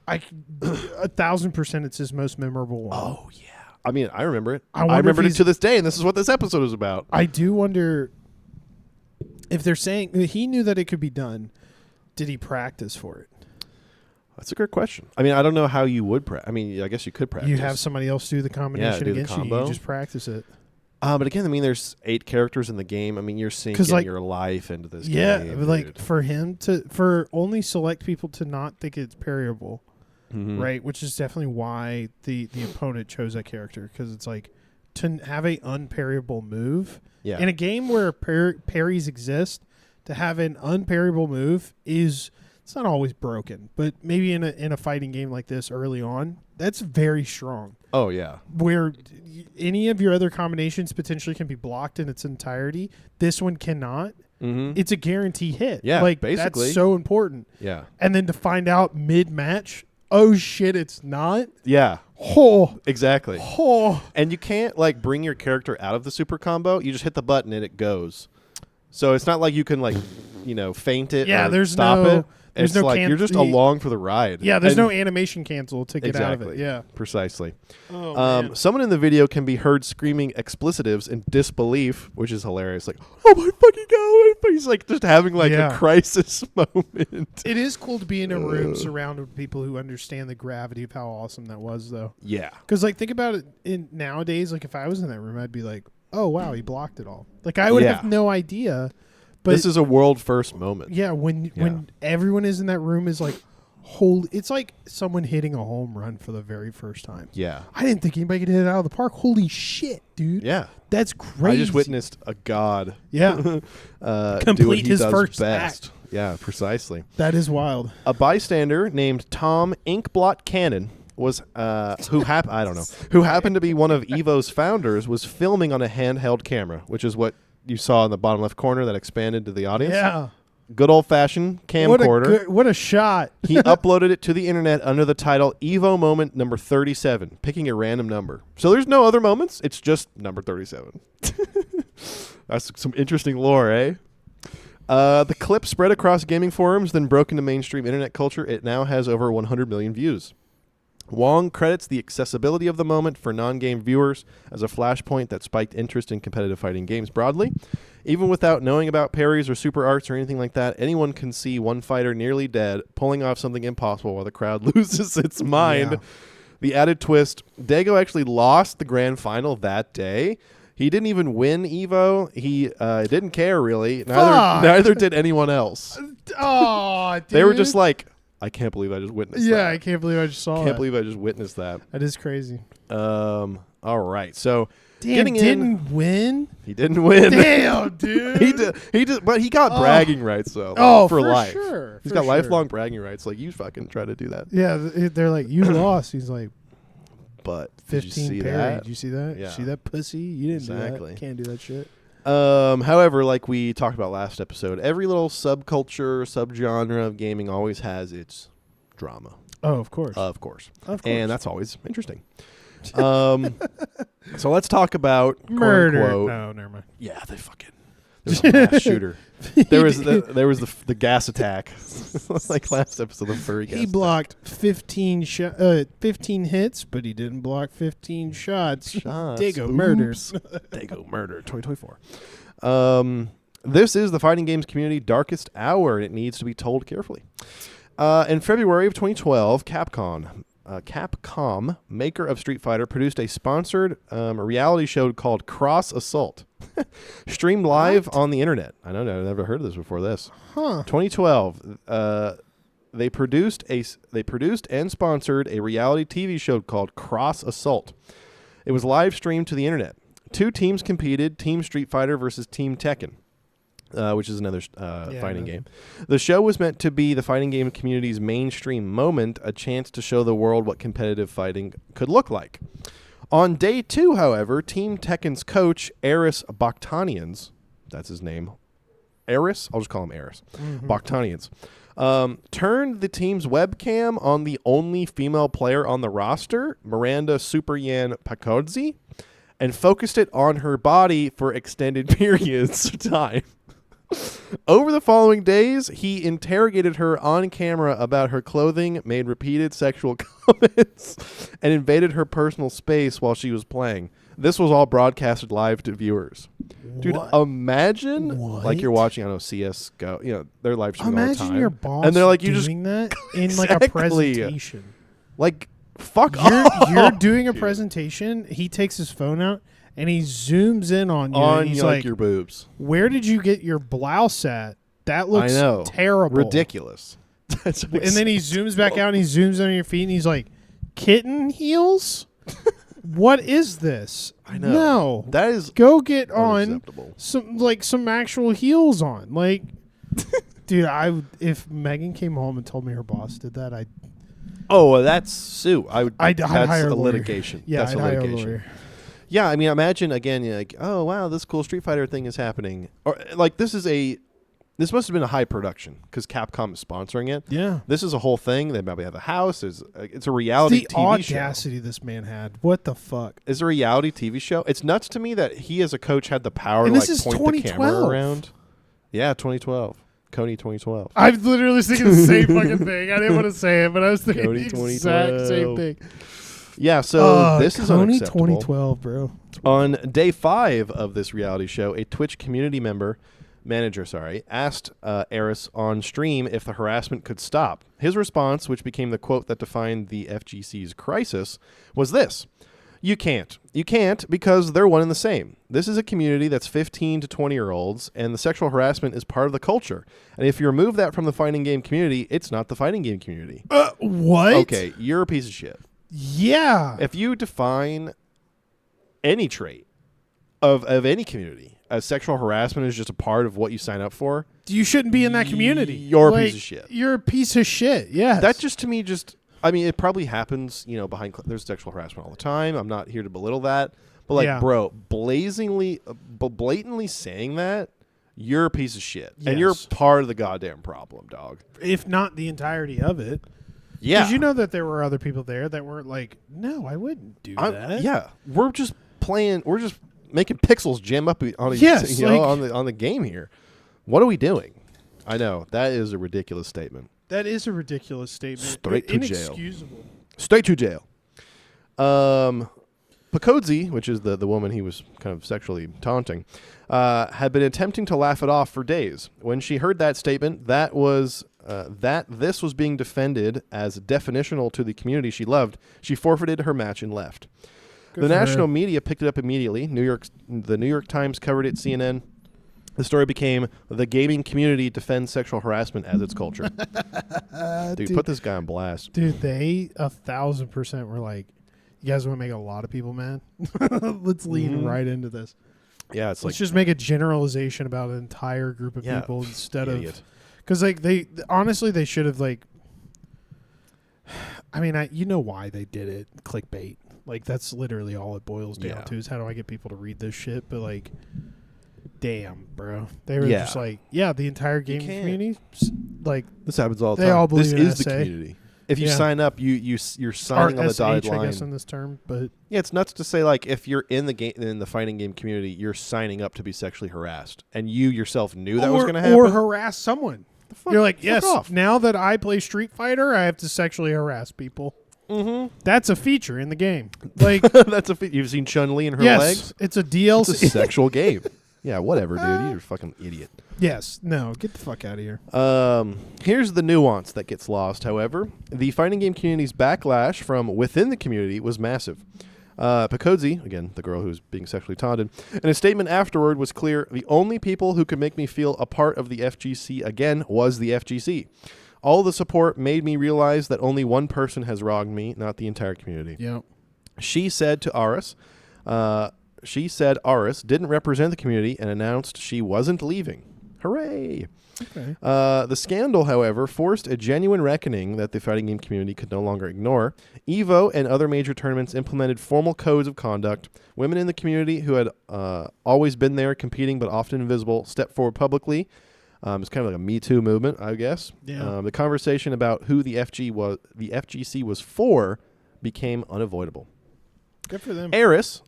1,000% it's his most memorable one. Oh yeah. I mean, I remember it. I I wonder if remembered it he's- to this day, and this is what this episode is about. I do wonder if they're saying he knew that it could be done. Did he practice for it? That's a good question. I mean, I don't know how you would practice. I mean, I guess you could practice. You have somebody else do the combination do the against you. combo. You just practice it. But again, I mean, there's 8 characters in the game. I mean, you're sinking like- your life into this Yeah, game. but like dude. for only select people to not think it's parryable, Mhm. right? Which is definitely why the opponent chose that character, because it's like to have a unparryable move Yeah. in a game where parries exist. To have an unparryable move is, it's not always broken, but maybe in a fighting game like this early on, that's very strong. Oh yeah. Where any of your other combinations potentially can be blocked in its entirety, this one cannot. Mm-hmm. It's a guarantee hit. Yeah, like basically. that's so important. Yeah. And then to find out mid-match, oh shit, it's not. Yeah. Oh, Exactly. oh. And you can't like bring your character out of the super combo. You just hit the button and it goes. So it's not like you can like, feint it. Yeah, or there's stop no- it. there's It's no like you're just along for the ride. Yeah, there's And- no animation cancel to get out of it. Yeah. Precisely. Oh, man. Someone in the video can be heard screaming explicitives in disbelief, which is hilarious. Like, oh my fucking god! He's like just having like Yeah. a crisis moment. It is cool to be in a room surrounded with people who understand the gravity of how awesome that was, though. Yeah. Because, like, think about it nowadays. Like, if I was in that room, I'd be like, oh, wow, he blocked it all. Like, I would Yeah. have no idea. But This is a world first moment. yeah, when everyone is in that room is like, it's like someone hitting a home run for the very first time. Yeah. I didn't think anybody could hit it out of the park. Holy shit, dude. Yeah. That's crazy. I just witnessed a god Yeah. do what Complete he his does first best. act. Yeah, precisely. That is wild. A bystander named Tom Inkblot Cannon was who happened to be one of Evo's founders, was filming on a handheld camera, which is what you saw in the bottom left corner that expanded to the audience. Yeah. Good old fashioned camcorder. What a shot. He uploaded it to the internet under the title Evo Moment number 37, picking a random number. So there's no other moments. It's just number 37. That's some interesting lore, eh? The clip spread across gaming forums, then broke into mainstream internet culture. It now has over 100 million views. Wong credits the accessibility of the moment for non-game viewers as a flashpoint that spiked interest in competitive fighting games broadly. Even without knowing about parries or super arts or anything like that, anyone can see one fighter nearly dead pulling off something impossible while the crowd loses its mind. Yeah. The added twist, Daigo actually lost the grand final that day. He didn't even win Evo. He didn't care, really. Fuck. Neither did anyone else. Oh, dude. They were just like, I can't believe I just witnessed Yeah, that. I can't believe I just saw that. Can't believe I just witnessed that. That is crazy. All right. So Damn, getting didn't win? he didn't win. Damn, dude. He did, but he got bragging rights though. Oh, for for life. sure. He's for got sure. lifelong bragging rights. Like, you fucking try to do that. Yeah, they're like, you lost. He's like, But did you 15 see parry. that? Did you see that? Yeah. See that pussy? You didn't do Exactly. that. Can't do that shit. However, like we talked about last episode, every little subculture, subgenre of gaming always has its drama. Oh, of course. Of course. Of course. And that's always interesting. So let's talk about Murder. quote unquote. No, never mind. Yeah, they fucking. There's a mass shooter. There was the gas attack, like last episode, the furry gas. He blocked 15 hits, but he didn't block 15 shots. Daigo Oops. murders. Daigo murder 2024. This is the fighting games community darkest hour, and it needs to be told carefully. In February of 2012, Capcom, maker of Street Fighter, produced a sponsored reality show called Cross Assault, streamed live on the internet. I know, I've never heard of this before. This, 2012, they produced and sponsored a reality TV show called Cross Assault. It was live streamed to the internet. Two teams competed: Team Street Fighter versus Team Tekken. Which is another fighting game. The show was meant to be the fighting game community's mainstream moment, a chance to show the world what competitive fighting could look like. On day 2, however, Team Tekken's coach, Eris Boghtanians, that's his name, Eris, I'll just call him Eris, Boghtanians, turned the team's webcam on the only female player on the roster, Miranda Superyan Pakodzi, and focused it on her body for extended periods of time. Over the following days, he interrogated her on camera about her clothing, made repeated sexual comments, and invaded her personal space while she was playing. This was all broadcasted live to viewers. Dude, imagine like you're watching, I don't know, CS:GO. You know, they're live streaming all the time. Imagine your boss and they're like, you doing that in Exactly. like a presentation. Like, fuck off. You're doing a presentation. He takes his phone out and he zooms in on you. And he's like, your boobs. "Where did you get your blouse at? That looks terrible, ridiculous." And then he zooms back out and he zooms on your feet and he's like, "Kitten heels? What is this? I know. No, That is go get on unacceptable. some actual heels on." Like, dude, if Megan came home and told me her boss did that, I'd that's sue. I'd that's hire a a lawyer. litigation. Yeah, that's I'd a hire a litigation. lawyer. Yeah, I mean, imagine again, you're like, oh wow, this cool Street Fighter thing is happening, or like this must have been a high production because Capcom is sponsoring it. Yeah, this is a whole thing. They probably have a house. It's a reality the TV show. audacity this man had. What the fuck? It's a reality TV show. It's nuts to me that he, as a coach, had the power And to this like is point the camera 2012. around. Yeah, 2012. Coney 2012. I was literally thinking the same fucking thing. I didn't want to say it, but I was thinking Cody the exact same 2012. thing. Yeah, so this is Coney unacceptable. 2012, bro. On day 5 of this reality show, a Twitch community manager, asked Eris on stream if the harassment could stop. His response, which became the quote that defined the FGC's crisis, was this: "You can't. You can't because they're one and the same. This is a community that's 15 to 20-year-olds, and the sexual harassment is part of the culture. And if you remove that from the fighting game community, it's not the fighting game community." What? Okay, you're a piece of shit. Yeah. If you define any trait of any community as sexual harassment is just a part of what you sign up for, You shouldn't be in that community. You're a piece of shit. You're a piece of shit. Yeah. that just to me I mean, it probably happens, behind there's sexual harassment all the time. I'm not here to belittle that. But like, bro, blatantly saying that, you're a piece of shit. Yes. And you're part of the goddamn problem, dog. if not the entirety of it. Yeah. Because you know that there were other people there that weren't like, no, I wouldn't do that. Yeah. We're just making pixels jam up on Yes, on the game here. What are we doing? I know. That is a ridiculous statement. That is a ridiculous statement. Straight to jail. Inexcusable. Straight to jail. Pakodzi, which is the woman he was kind of sexually taunting, had been attempting to laugh it off for days. When she heard that statement, that this was being defended as definitional to the community she loved, she forfeited her match and left. Good The for national her. media picked it up immediately. The New York Times covered it, CNN. The story became "The gaming community defends sexual harassment as its culture." Dude, put this guy on blast. Dude, they 1,000% were like, you guys want to make a lot of people mad? Let's lean right into this. Yeah, it's Let's like just make a generalization about an entire group of people instead idiot. of... Because, like, they honestly, they should have, like... I mean, you know why they did it. Clickbait. Like, that's literally all it boils down to is how do I get people to read this shit? But, like... Damn, bro. They were just like, the entire gaming community, like, this happens all the they time. all believe this in is the SA. community. If you sign up, you're signing on the dotted line. I guess in this term, but yeah, it's nuts to say like if you're in the fighting game community, you're signing up to be sexually harassed, and you yourself knew that was going to happen, or harass someone. You're like, yes, off. now that I play Street Fighter, I have to sexually harass people. Mm-hmm. That's a feature in the game. Like that's you've seen Chun-Li and her legs. It's a DLC. It's a sexual game. Yeah, whatever, dude. You're a fucking idiot. Yes. No, get the fuck out of here. Here's the nuance that gets lost, however. The fighting game community's backlash from within the community was massive. Picozzi, again, the girl who was being sexually taunted, in a statement afterward was clear, the only people who could make me feel a part of the FGC again was the FGC. All the support made me realize that only one person has wronged me, not the entire community. Yep. She said Aris didn't represent the community and announced she wasn't leaving. Hooray! Okay. The scandal, however, forced a genuine reckoning that the fighting game community could no longer ignore. EVO and other major tournaments implemented formal codes of conduct. Women in the community who had always been there competing but often invisible stepped forward publicly. It's kind of like a Me Too movement, I guess. Yeah. The conversation about who the FGC was for became unavoidable. Good for them. Aris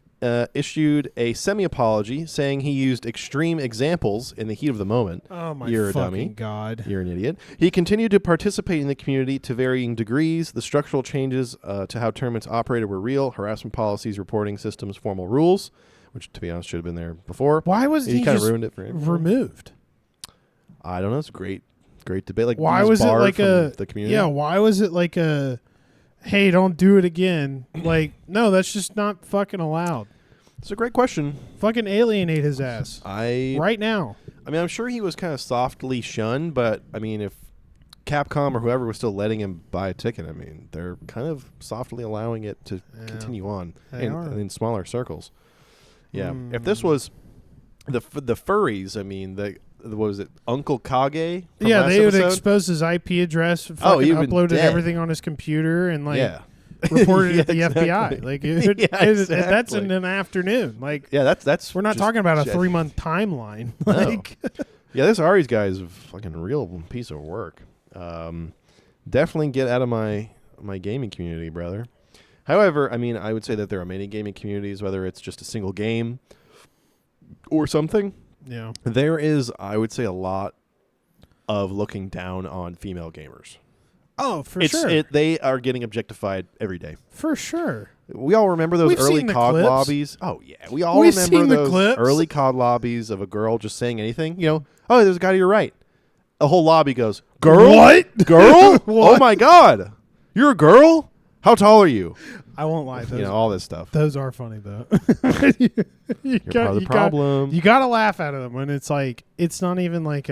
issued a semi-apology saying he used extreme examples in the heat of the moment. Oh, my You're a fucking dummy. God. You're an idiot. He continued to participate in the community to varying degrees. The structural changes to how tournaments operated were real. Harassment policies, reporting systems, formal rules, which, to be honest, should have been there before. Why was he kind of just ruined it for him. removed? I don't know. It's a great debate. Like, Why was it like the community? Yeah, why was it like a, hey, don't do it again? Like, no, that's just not fucking allowed. It's a great question. Fucking alienate his ass. Right now. I mean, I'm sure he was kind of softly shunned, but, I mean, if Capcom or whoever was still letting him buy a ticket, I mean, they're kind of softly allowing it to continue on in smaller circles. Yeah. If this was the furries, I mean, what was it, Uncle Kage? From last they would episode? expose his IP address, fucking uploaded everything on his computer, and reported it at the FBI. Like, that's in an afternoon. Like, that's we're not talking about a 3-month timeline. Like, yeah, this Ari's guy is a fucking real piece of work. Definitely get out of my gaming community, brother. However, I mean, I would say that there are many gaming communities, whether it's just a single game or something. Yeah, there is, I would say, a lot of looking down on female gamers. Oh, for sure. They are getting objectified every day. For sure. We all remember those early COD lobbies. Oh, yeah. We all remember those early COD lobbies of a girl just saying anything. You know, oh, there's a guy to your right. A whole lobby goes, girl? What? Girl? What? Oh, my God. You're a girl? How tall are you? I won't lie. Those, all this stuff. Those are funny, though. You're part of the problem. You got to laugh at them when it's like, it's not even like...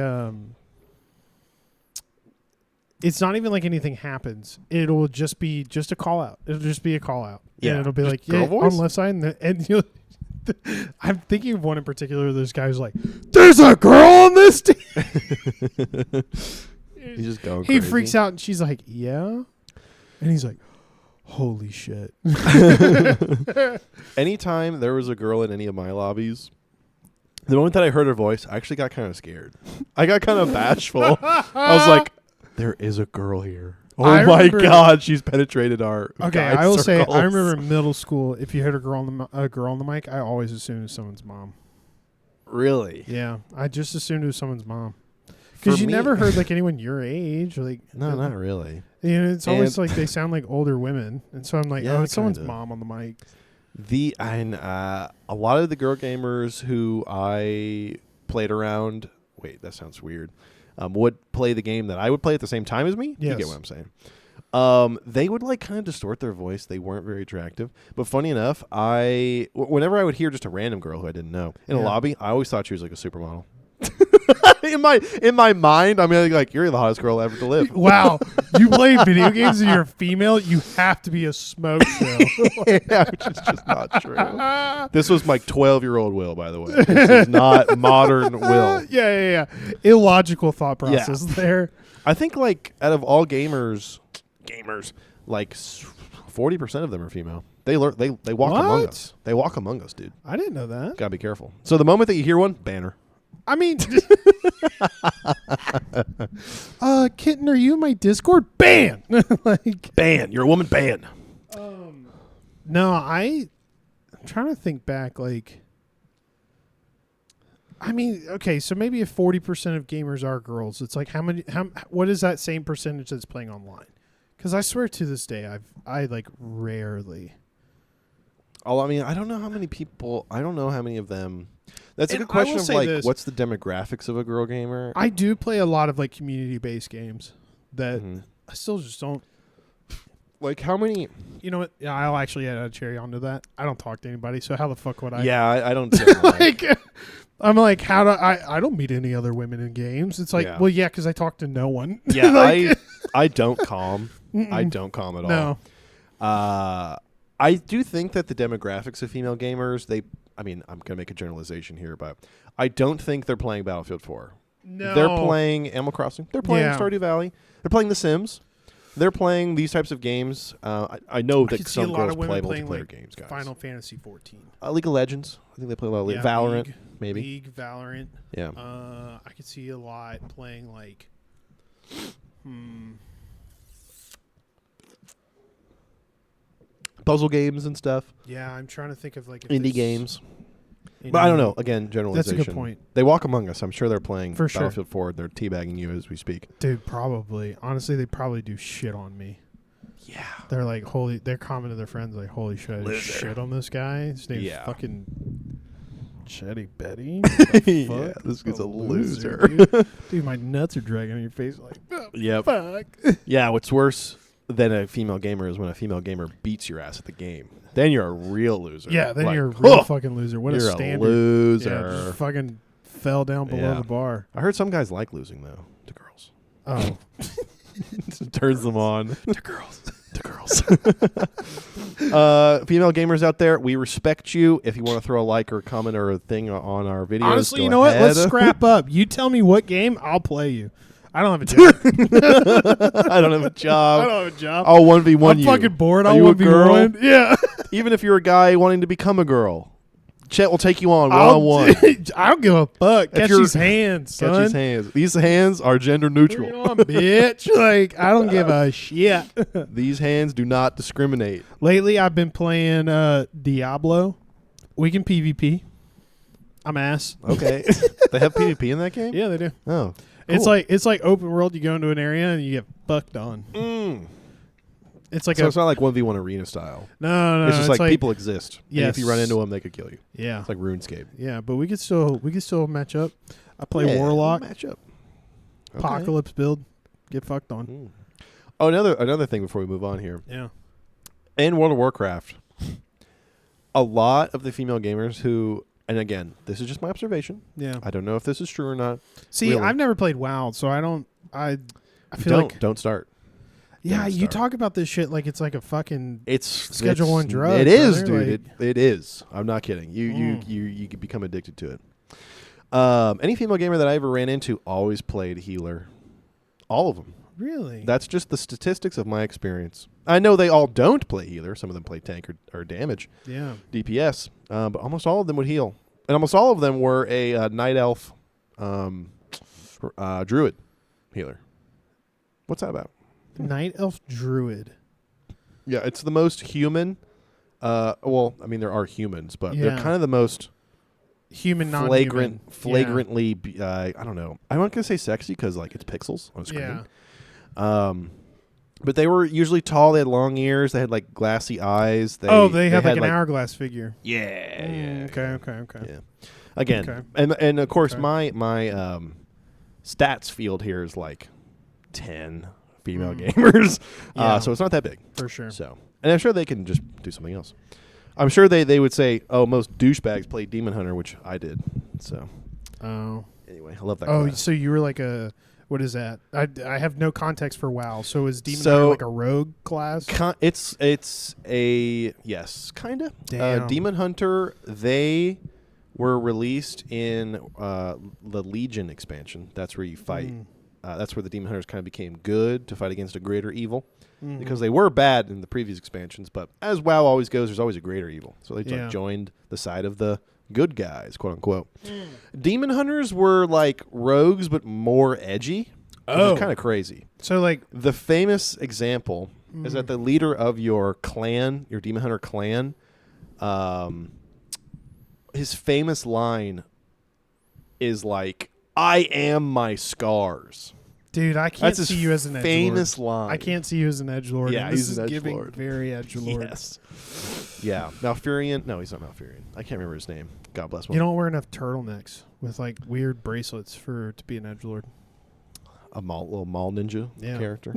It's not even like anything happens. It'll just be a call out. It'll just be a call out. Yeah. And it'll be like, on the left side. And you'll, I'm thinking of one in particular. This guy who's like, there's a girl on this team. He's just going He crazy. freaks out and she's like, yeah. And he's like, holy shit. Anytime there was a girl in any of my lobbies, the moment that I heard her voice, I actually got kind of scared. I got kind of bashful. I was like, there is a girl here. Oh my God, she's penetrated our. Okay, I will say, I remember in middle school, if you heard a girl on the mic, I always assumed it was someone's mom. Really? Yeah, I just assumed it was someone's mom. Because you never heard like anyone your age, like no, not really. You know, it's always like they sound like older women, and so I'm like, oh, it's someone's mom on the mic. A lot of the girl gamers who I played around. Wait, that sounds weird. Would play the game that I would play at the same time as me. Yes. You get what I'm saying. They would like kind of distort their voice. They weren't very attractive. But funny enough, whenever I would hear just a random girl who I didn't know in a lobby, I always thought she was like a supermodel. in my mind, I'm like, you're the hottest girl ever to live. Wow, you play video games and you're a female. You have to be a smoke show. Yeah, which is just not true. This was my 12-year-old Will, by the way. This is not modern Will. Yeah. Illogical thought process there. I think like out of all gamers, like 40% of them are female. They walk among us. They walk among us, dude. I didn't know that. Gotta be careful. So the moment that you hear one, ban her. I mean, Kitten, are you in my Discord? Ban! Like, ban. You're a woman. Ban. No, I'm trying to think back. Like, I mean, okay, so maybe if 40% of gamers are girls, it's like what is that same percentage that's playing online? Because I swear to this day, I like rarely. Oh, I mean, I don't know how many people. I don't know how many of them. That's a And good question I will of say like, this. what's the demographics of a girl gamer? I do play a lot of like community-based games that I still just don't. Like how many? You know what? Yeah, I'll actually add a cherry onto that. I don't talk to anybody, so how the fuck would I? Yeah, I don't. Like, I'm like, how do I don't meet any other women in games. It's like, well, yeah, because I talk to no one. Yeah, like, I don't calm. I don't calm at all. No. I do think that the demographics of female gamers, I mean, I'm going to make a generalization here, but I don't think they're playing Battlefield 4. No. They're playing Animal Crossing. They're playing Stardew Valley. They're playing The Sims. They're playing these types of games. I know that some girls play multiplayer games, guys. Final Fantasy 14. League of Legends. I think they play a lot of Valorant, maybe. League, Valorant. Yeah. I could see a lot playing like puzzle games and stuff. Yeah, I'm trying to think of like indie games. But I don't know. Again, generalization. That's a good point. They walk among us. I'm sure they're playing For sure. Battlefield 4. They're teabagging you as we speak. Dude, probably. Honestly, they probably do shit on me. Yeah. They're like, they're commenting to their friends like, holy shit, I just shit on this guy. His name's fucking Chetty Betty. Yeah, this guy's a loser. Dude, my nuts are dragging on your face like, yep. Fuck. Yeah, what's worse than a female gamer is when a female gamer beats your ass at the game. Then you're a real loser. Yeah, then like, you're a real fucking loser. What you're a standard. A loser. Yeah, just fucking fell down below the bar. I heard some guys like losing, though, to girls. Oh. It turns them on. To girls. To girls. Female gamers out there, we respect you. If you want to throw a like or a comment or a thing on our videos, honestly, you know what? Let's scrap up. You tell me what game, I'll play you. I don't have a job. I don't have a job. I don't have a job. I'll 1v1 you. I'm fucking bored. Are I'll you a 1v1. girl? Yeah. Even if you're a guy wanting to become a girl, Chet will take you on one-on-one. I don't give a fuck. Catch these hands, son. Catch these hands. These hands are gender neutral. Bring it on, bitch. Like, I don't give a shit. These hands do not discriminate. Lately, I've been playing Diablo. We can PvP. I'm ass. Okay. They have PvP in that game? Yeah, they do. Oh. Cool. It's like open world. You go into an area and you get fucked on. It's like it's not like 1v1 arena style. No. It's just like people exist. Yes. And if you run into them, they could kill you. Yeah. It's like RuneScape. Yeah, but we could still match up. I play Warlock. Match up. Okay. Apocalypse build. Get fucked on. Oh, another thing before we move on here. Yeah. In World of Warcraft, a lot of the female gamers who, and again, this is just my observation. Yeah. I don't know if this is true or not. See, really. I've never played WoW, so I feel like don't start. Yeah, Don't you start. talk about this shit like it's like a fucking Schedule 1 drug. It is, brother. dude. Like, it is. I'm not kidding. You could become addicted to it. Any female gamer that I ever ran into always played healer. All of them. really? That's just the statistics of my experience. I know they all don't play healer. Some of them play tank or damage, Yeah. DPS, but almost all of them would heal. And almost all of them were a night elf druid healer. What's that about? Night Elf Druid. Yeah, it's the most human. Well, I mean, there are humans, but they're kind of the most human, non-human. flagrantly. I don't know. I'm not gonna say sexy because like it's pixels on screen. Yeah. But they were usually tall. They had long ears. They had like glassy eyes. They had like an hourglass figure. Yeah. Okay. Yeah. Again, and of course my stats field here is like 10 female gamers. So it's not that big. For sure. So, and I'm sure they can just do something else. I'm sure they would say, oh, most douchebags play Demon Hunter, which I did. So, Oh. anyway. Anyway, I love that Oh, class. so you were like a what is that? I have no context for WoW. So is Demon So- Hunter like a rogue class? It's a yes, kind of. Damn. Demon Hunter. They were released in the Legion expansion. That's where you fight. That's where the Demon Hunters kind of became good to fight against a greater evil, because they were bad in the previous expansions. But as WoW always goes, there's always a greater evil. So they Yeah. joined the side of the good guys, quote unquote. Demon Hunters were like rogues, but more edgy. Which Oh. is kind of crazy. So like The famous example is that the leader of your clan, your Demon Hunter clan, his famous line is like, "I am my scars." dude, I can't That's his see you as an edgelord. famous line. I can't see you as an edgelord. Yeah, and this he's is an giving edgelord. very edgelord. Yes. Yeah. Malfurion. No, he's not Malfurion. I can't remember his name. God bless him. You don't wear enough turtlenecks with like weird bracelets to be an edgelord. A little mall ninja Yeah. character.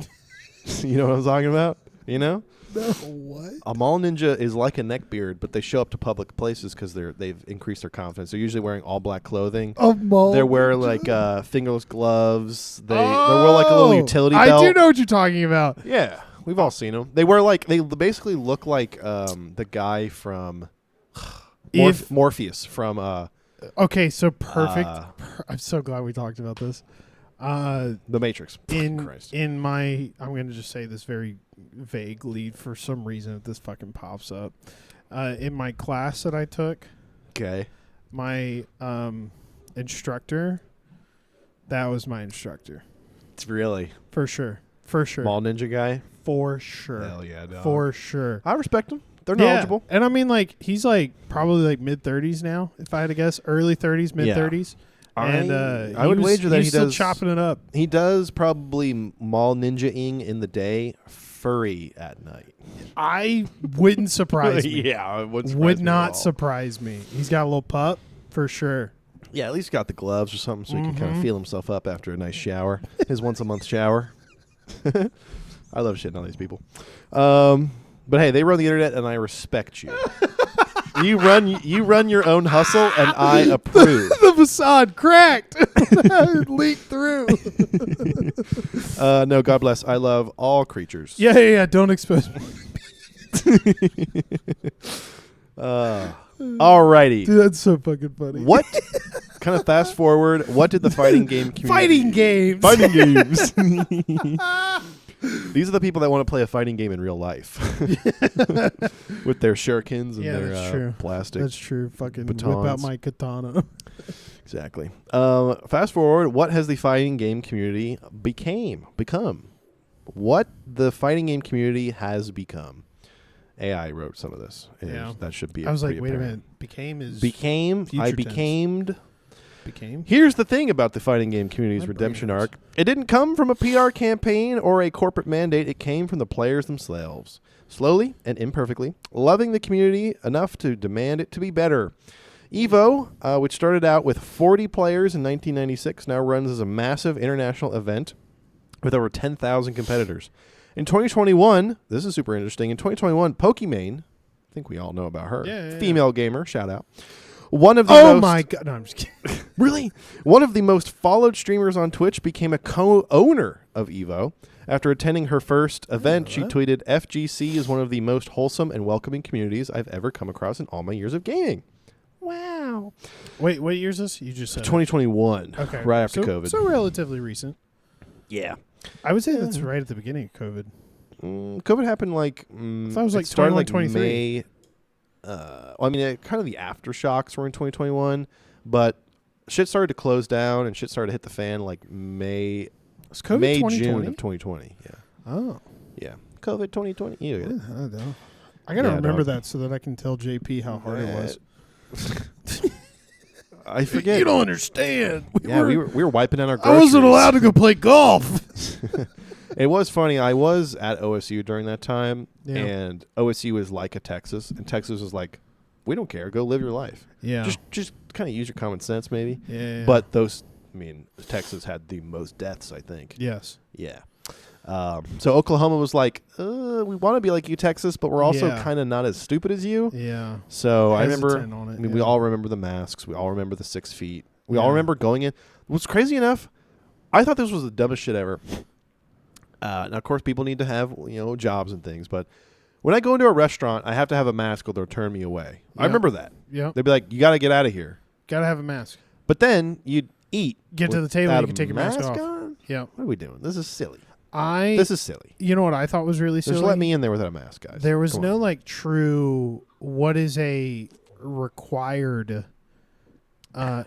You know what I'm talking about? You know? No, what? A mall ninja is like a neckbeard, but they show up to public places because they've increased their confidence. They're usually wearing all black clothing. A mall. They're wearing like fingerless gloves. They wear like a little utility belt. I do know what you're talking about. Yeah, we've all seen them. They wear like they basically look like the guy from Morpheus from Okay, so perfect. I'm so glad we talked about this. The Matrix. Christ. In my, I'm going to just say this very vaguely for some reason if this fucking pops up. In my class that I took, Okay. my instructor, that was my instructor. It's really For sure. For sure. mall ninja guy. For sure. Hell yeah, dog. For sure. I respect them. They're Yeah. knowledgeable. And I mean, like, he's like probably like mid 30s now, if I had to guess. Early 30s, mid 30s. And I would wager that he still does chopping it up. He does probably mall ninja-ing in the day, furry at night. I wouldn't surprise me. Yeah, it wouldn't Would surprise me at not all. surprise me. He's got a little pup for sure. Yeah, at least got the gloves or something so he can kind of feel himself up after a nice shower. His once-a-month shower. I love shitting on these people. But hey, they run the internet, and I respect you. You run your own hustle, and I approve. The facade cracked. It leaked through. No, God bless. I love all creatures. Yeah. Don't expose me. Alrighty. Dude, that's so fucking funny. What? Kind of fast forward. What did the fighting game community? Fighting games. Fighting games. These are the people that want to play a fighting game in real life, with their shurikens and Yeah, that's their true. plastic. That's true. Fucking whip batons. out my katana. Exactly. Fast forward. What has the fighting game community become? What the fighting game community has become? AI wrote some of this. Yeah. That should be. I was like, pretty wait a apparent. minute. Became is Became. future I tense. became. became. Here's the thing about the fighting game community's My redemption brain arc. It didn't come from a PR campaign or a corporate mandate. It came from the players themselves. Slowly and imperfectly, loving the community enough to demand it to be better. EVO, which started out with 40 players in 1996, now runs as a massive international event with over 10,000 competitors. In 2021, this is super interesting. In 2021, Pokimane, I think we all know about her. Yeah. Female gamer, shout out. One of the Oh most, my god! No, I'm just kidding. Really? One of the most followed streamers on Twitch became a co-owner of EVO. After attending her first event, she tweeted, "FGC is one of the most wholesome and welcoming communities I've ever come across in all my years of gaming." Wow. Wait, what year is this? You just said it. 2021, Okay, right after so, COVID. So relatively recent. Yeah. I would say that's right at the beginning of COVID. COVID happened like... thought it was like it started 21, 23. May. Well, I mean, kind of the aftershocks were in 2021, but shit started to close down and shit started to hit the fan like May, Was COVID June 2020? of 2020. Yeah. Oh. Yeah. COVID 2020. You get it. I don't know. I gotta Yeah, remember dog. that so that I can tell JP how hard it was. I forget. You don't understand. We were wiping down our I groceries. wasn't allowed to go play golf. It was funny. I was at OSU during that time, Yeah. and OSU was like a Texas, and Texas was like, "We don't care. Go live your life. Yeah. Just kind of use your common sense, maybe." Yeah. But Texas had the most deaths, I think. yes. Yeah. So Oklahoma was like, we want to be like you, Texas, but we're also Yeah. kind of not as stupid as you. Yeah. So I remember, Hesitant on it, we yeah. all remember the masks. We all remember the 6 feet. We all remember going in. What's crazy enough, I thought this was the dumbest shit ever. Now, of course, people need to have jobs and things, but when I go into a restaurant, I have to have a mask or they'll turn me away. Yeah. I remember that. Yeah. They'd be like, "You got to get out of here." Gotta have a mask. But then you'd eat. Get to the table, without you can take your mask off. on? Yeah. What are we doing? This is silly. This is silly. You know what I thought was really silly? Just let me in there without a mask, guys. There was Come no on. like true what is a required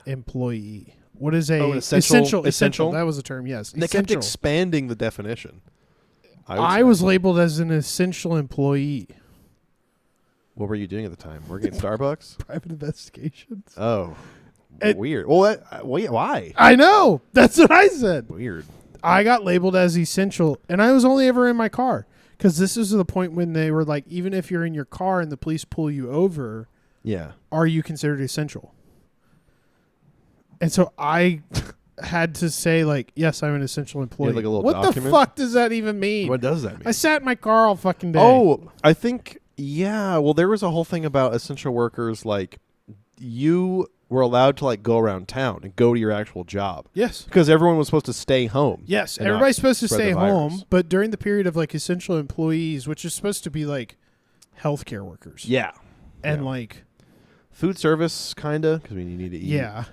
employee. What is a an essential? That was the term, yes. They kept Essential. expanding the definition. I was labeled as an essential employee. What were you doing at the time? Working at Starbucks? Private investigations. Oh, weird. Well, wait, why? I know. That's what I said. Weird. I got labeled as essential, and I was only ever in my car because this is the point when they were like, even if you're in your car and the police pull you over, Yeah. are you considered essential? And so I had to say, like, yes, I'm an essential employee. like a little what document? the fuck does that even mean? What does that mean? I sat in my car all fucking day. Oh, I think, yeah. Well, there was a whole thing about essential workers, like, you were allowed to, like, go around town and go to your actual job. Yes. Because everyone was supposed to stay home. Yes, and not everybody's supposed to spread stay the home, virus. but during the period of, like, essential employees, which is supposed to be, like, healthcare workers. Yeah. And, Yeah. like... Food service, kind of, because we need to eat. Yeah.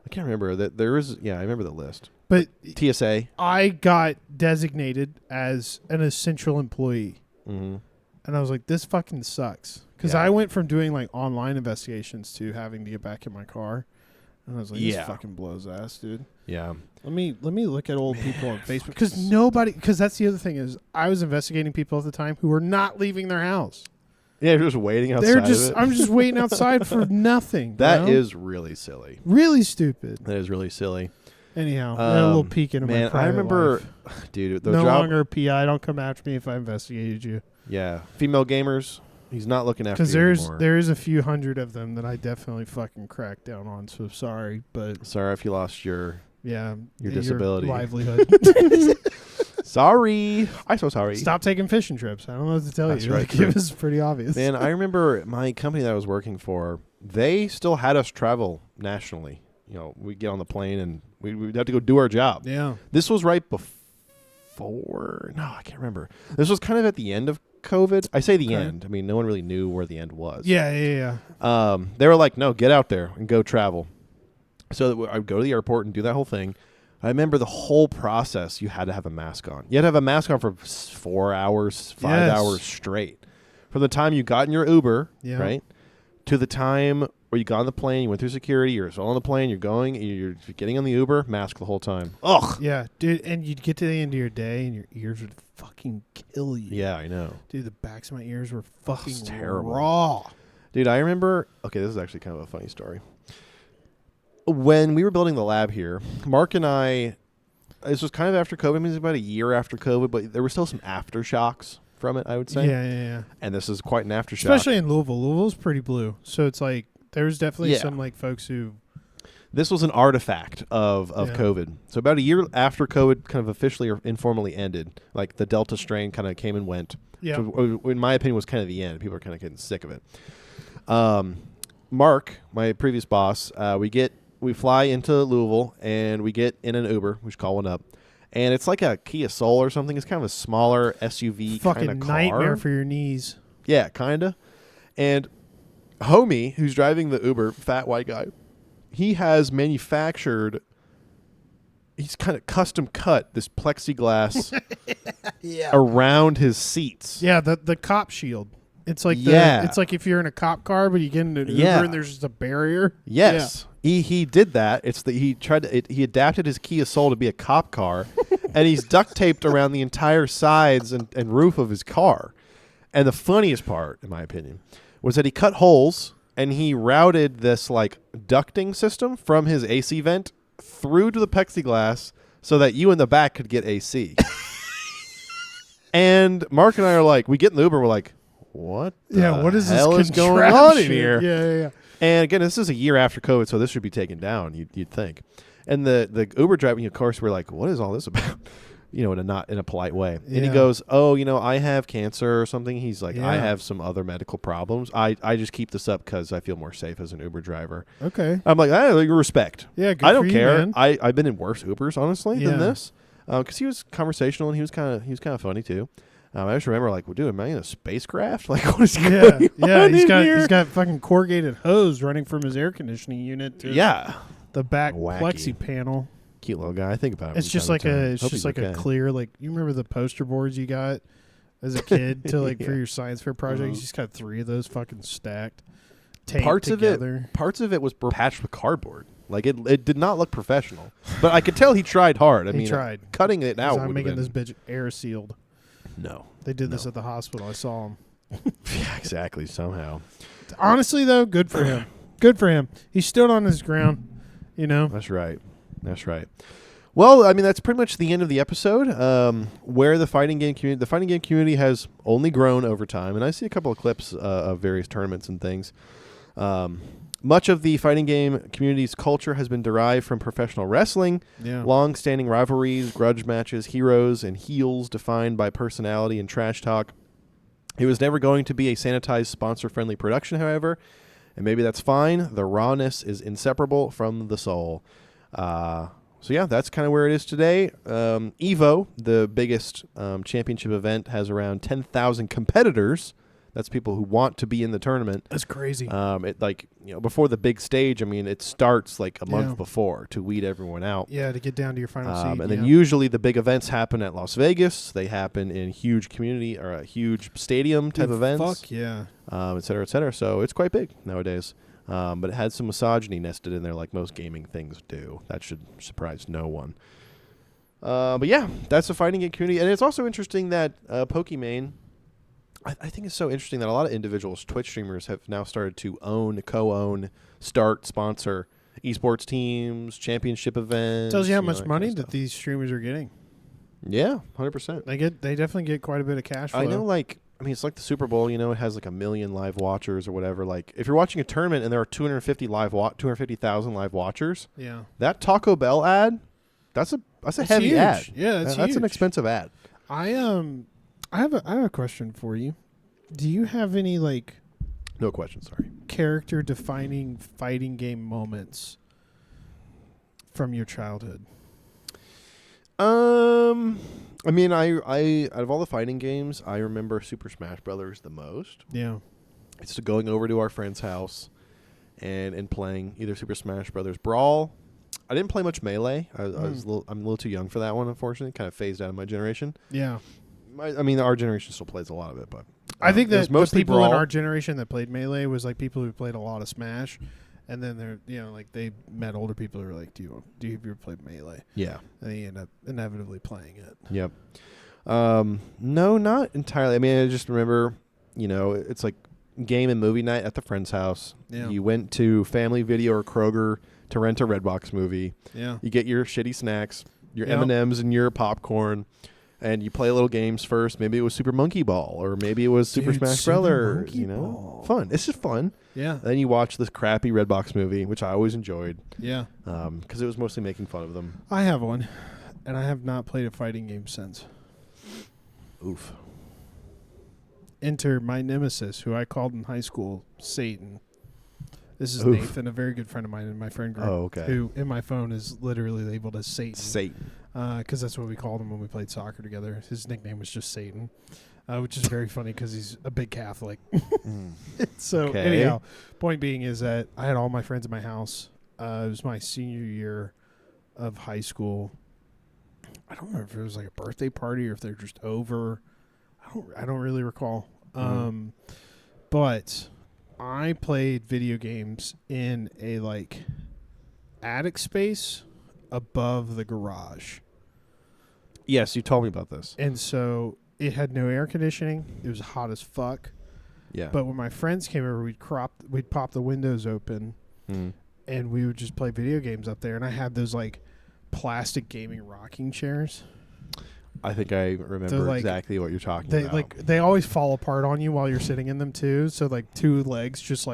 I can't remember. There is, I remember the list. But TSA. I got designated as an essential employee. Mm-hmm. And I was like, this fucking sucks. Because Yeah. I went from doing, like, online investigations to having to get back in my car. And I was like, this Yeah. fucking blows ass, dude. Yeah. Let me look at old people on Facebook. Because that's the other thing is I was investigating people at the time who were not leaving their house. Yeah, you're just waiting outside of it. I'm just waiting outside for nothing. That you know? is really silly. really stupid. That is really silly. Anyhow, a little peek into my private I remember, life. dude, the No job. longer a PI. Don't come after me if I investigated you. Yeah, female gamers. He's not looking after Because you anymore. there is a few hundred of them that I definitely fucking cracked down on. So sorry, but Sorry if you lost your yeah, Your disability. livelihood. Sorry. I'm so sorry. Stop taking fishing trips. I don't know what to tell That's you. right, Like, true. it was pretty obvious. Man, I remember my company that I was working for, they still had us travel nationally. We'd get on the plane and we'd have to go do our job. Yeah. This was right before. No, I can't remember. This was kind of at the end of COVID. I say the Okay. end. I mean, no one really knew where the end was. Yeah. They were like, no, get out there and go travel. So that I would go to the airport and do that whole thing. I remember the whole process. You had to have a mask on. You had to have a mask on for 4 hours, 5 Yes. hours straight. From the time you got in your Uber, Yeah. right, to the time where you got on the plane, you went through security, you're still on the plane, you're getting on the Uber, mask the whole time. Ugh. Yeah, dude. And you'd get to the end of your day and your ears would fucking kill you. Yeah, I know. Dude, the backs of my ears were fucking It's terrible. raw. Dude, I remember, okay, this is actually kind of a funny story. When we were building the lab here, Mark and I, this was kind of after COVID. I mean, it was about a year after COVID, but there were still some aftershocks from it, I would say. Yeah. And this is quite an aftershock. Especially in Louisville. Louisville's pretty blue. So it's like, there's definitely Yeah. some like folks who... This was an artifact of Yeah. COVID. So about a year after COVID kind of officially or informally ended, like the Delta strain kind of came and went. Yeah. Which, in my opinion, was kind of the end. People are kind of getting sick of it. Mark, my previous boss, we fly into Louisville and we get in an Uber. We should call one up. And it's like a Kia Soul or something. It's kind of a smaller SUV kind fucking of car. nightmare for your knees. Yeah, kind of. And homie, who's driving the Uber, fat white guy, he has manufactured, he's kind of custom cut this plexiglass around his seats. Yeah, the cop shield. It's like it's like if you're in a cop car, but you get in an Uber Yeah. and there's just a barrier. Yes. He did that. He adapted his Kia Soul to be a cop car, and he's duct taped around the entire sides and roof of his car. And the funniest part, in my opinion, was that he cut holes and he routed this like ducting system from his AC vent through to the plexiglass so that you in the back could get AC. And Mark and I are like, we get in the Uber, we're like, what? What is hell this is going on in contraption? here? Yeah. And again, this is a year after COVID, so this should be taken down, you'd think. And the Uber driving, of course, we're like, what is all this about? in a polite way. And he Yeah. goes, "Oh, I have cancer or something." He's like, "I Yeah. have some other medical problems. I just keep this up because I feel more safe as an Uber driver." Okay. I'm like, respect. Yeah, good I don't for you, care. man. I've been in worse Ubers, honestly, Yeah. than this. Because he was conversational and he was kind of funny too. I just remember like, well, dude, am I in a spacecraft? Like, what is going on he's in got here? he's got fucking corrugated hose running from his air conditioning unit to the back Wacky. plexi panel. Cute little guy. I think about him. It's from just time like to time. a Hope he's okay. clear, like, you remember the poster boards you got as a kid to like for Yeah. your science fair project? Mhm. You just got 3 of those fucking stacked, taped Parts together. of it was patched with cardboard. Like it did not look professional, but I could tell he tried hard. I He mean, tried. cutting it out. I'm would've making been, this bitch air sealed. No. They did this at the hospital. I saw him. Yeah, exactly. Somehow. Honestly, though, good for him. Good for him. He stood on his ground. That's right. That's right. Well, I mean, that's pretty much the end of the episode. Where the fighting game community has only grown over time, and I see a couple of clips of various tournaments and things. Much of the fighting game community's culture has been derived from professional wrestling. Yeah. Long-standing rivalries, grudge matches, heroes and heels defined by personality and trash talk. It was never going to be a sanitized, sponsor-friendly production, however, and maybe that's fine. The rawness is inseparable from the soul. So yeah, that's kind of where it is today. EVO, the biggest championship event, has around 10,000 competitors. That's people who want to be in the tournament. That's crazy. Before the big stage, I mean, it starts like a month Yeah. before to weed everyone out. Yeah, to get down to your final seed. And then usually the big events happen at Las Vegas. They happen in huge community or huge stadium type events. Fuck yeah. Et cetera, et cetera. So it's quite big nowadays. But it had some misogyny nested in there like most gaming things do. That should surprise no one. But yeah, that's the fighting game community. And it's also interesting that Pokimane, I think it's so interesting that a lot of individuals, Twitch streamers, have now started to co-own, sponsor esports teams, championship events. Tells you how know, much that money kind of that stuff. these streamers are getting. Yeah, 100%. They definitely get quite a bit of cash flow. I know, it's like the Super Bowl, it has like 1 million live watchers or whatever. Like, if you're watching a tournament and there are 250,000 live watchers, Yeah. that Taco Bell ad, that's a heavy huge. ad. Yeah, that's an huge. expensive ad. I have a question for you. Do you have any No question, sorry. character defining fighting game moments from your childhood? I mean, I out of all the fighting games, I remember Super Smash Brothers the most. Yeah. It's going over to our friend's house and playing either Super Smash Brothers Brawl. I didn't play much Melee. I'm a little too young for that one, unfortunately. Kind of phased out of my generation. Yeah. I mean, our generation still plays a lot of it, but I think it was that the mostly people Brawl. in our generation that played Melee was like people who played a lot of Smash, and then they're they met older people who are like, do you ever play Melee? Yeah. And they end up inevitably playing it. Yep. No, not entirely. I mean, I just remember, it's like game and movie night at the friend's house. Yeah. You went to Family Video or Kroger to rent a Redbox movie. Yeah. You get your shitty snacks, your Yep. M&Ms and your popcorn, and you play little games first. Maybe it was Super Monkey Ball, or maybe it was Super Dude, Smash Super Brothers. Monkey Ball. Fun. It's just fun. Yeah. And then you watch this crappy Redbox movie, which I always enjoyed, Yeah. because it was mostly making fun of them. I have one, and I have not played a fighting game since. Oof. Enter my nemesis, who I called in high school Satan. This is Oof. Nathan, a very good friend of mine in my friend group. Oh, okay. Who in my phone is literally labeled as Satan. Satan. Because that's what we called him when we played soccer together. His nickname was just Satan, which is very funny because he's a big Catholic. So Okay. anyhow, point being is that I had all my friends in my house. It was my senior year of high school. I don't know if it was like a birthday party or if they're just over. I don't really recall. But I played video games in a attic space above the garage. Yes, you told me about this. And so it had no air conditioning. It was hot as fuck. Yeah. But when my friends came over, we'd pop the windows open and we would just play video games up there. And I had those plastic gaming rocking chairs. I think I remember exactly what you're talking about. They always fall apart on you while you're sitting in them too. So two legs just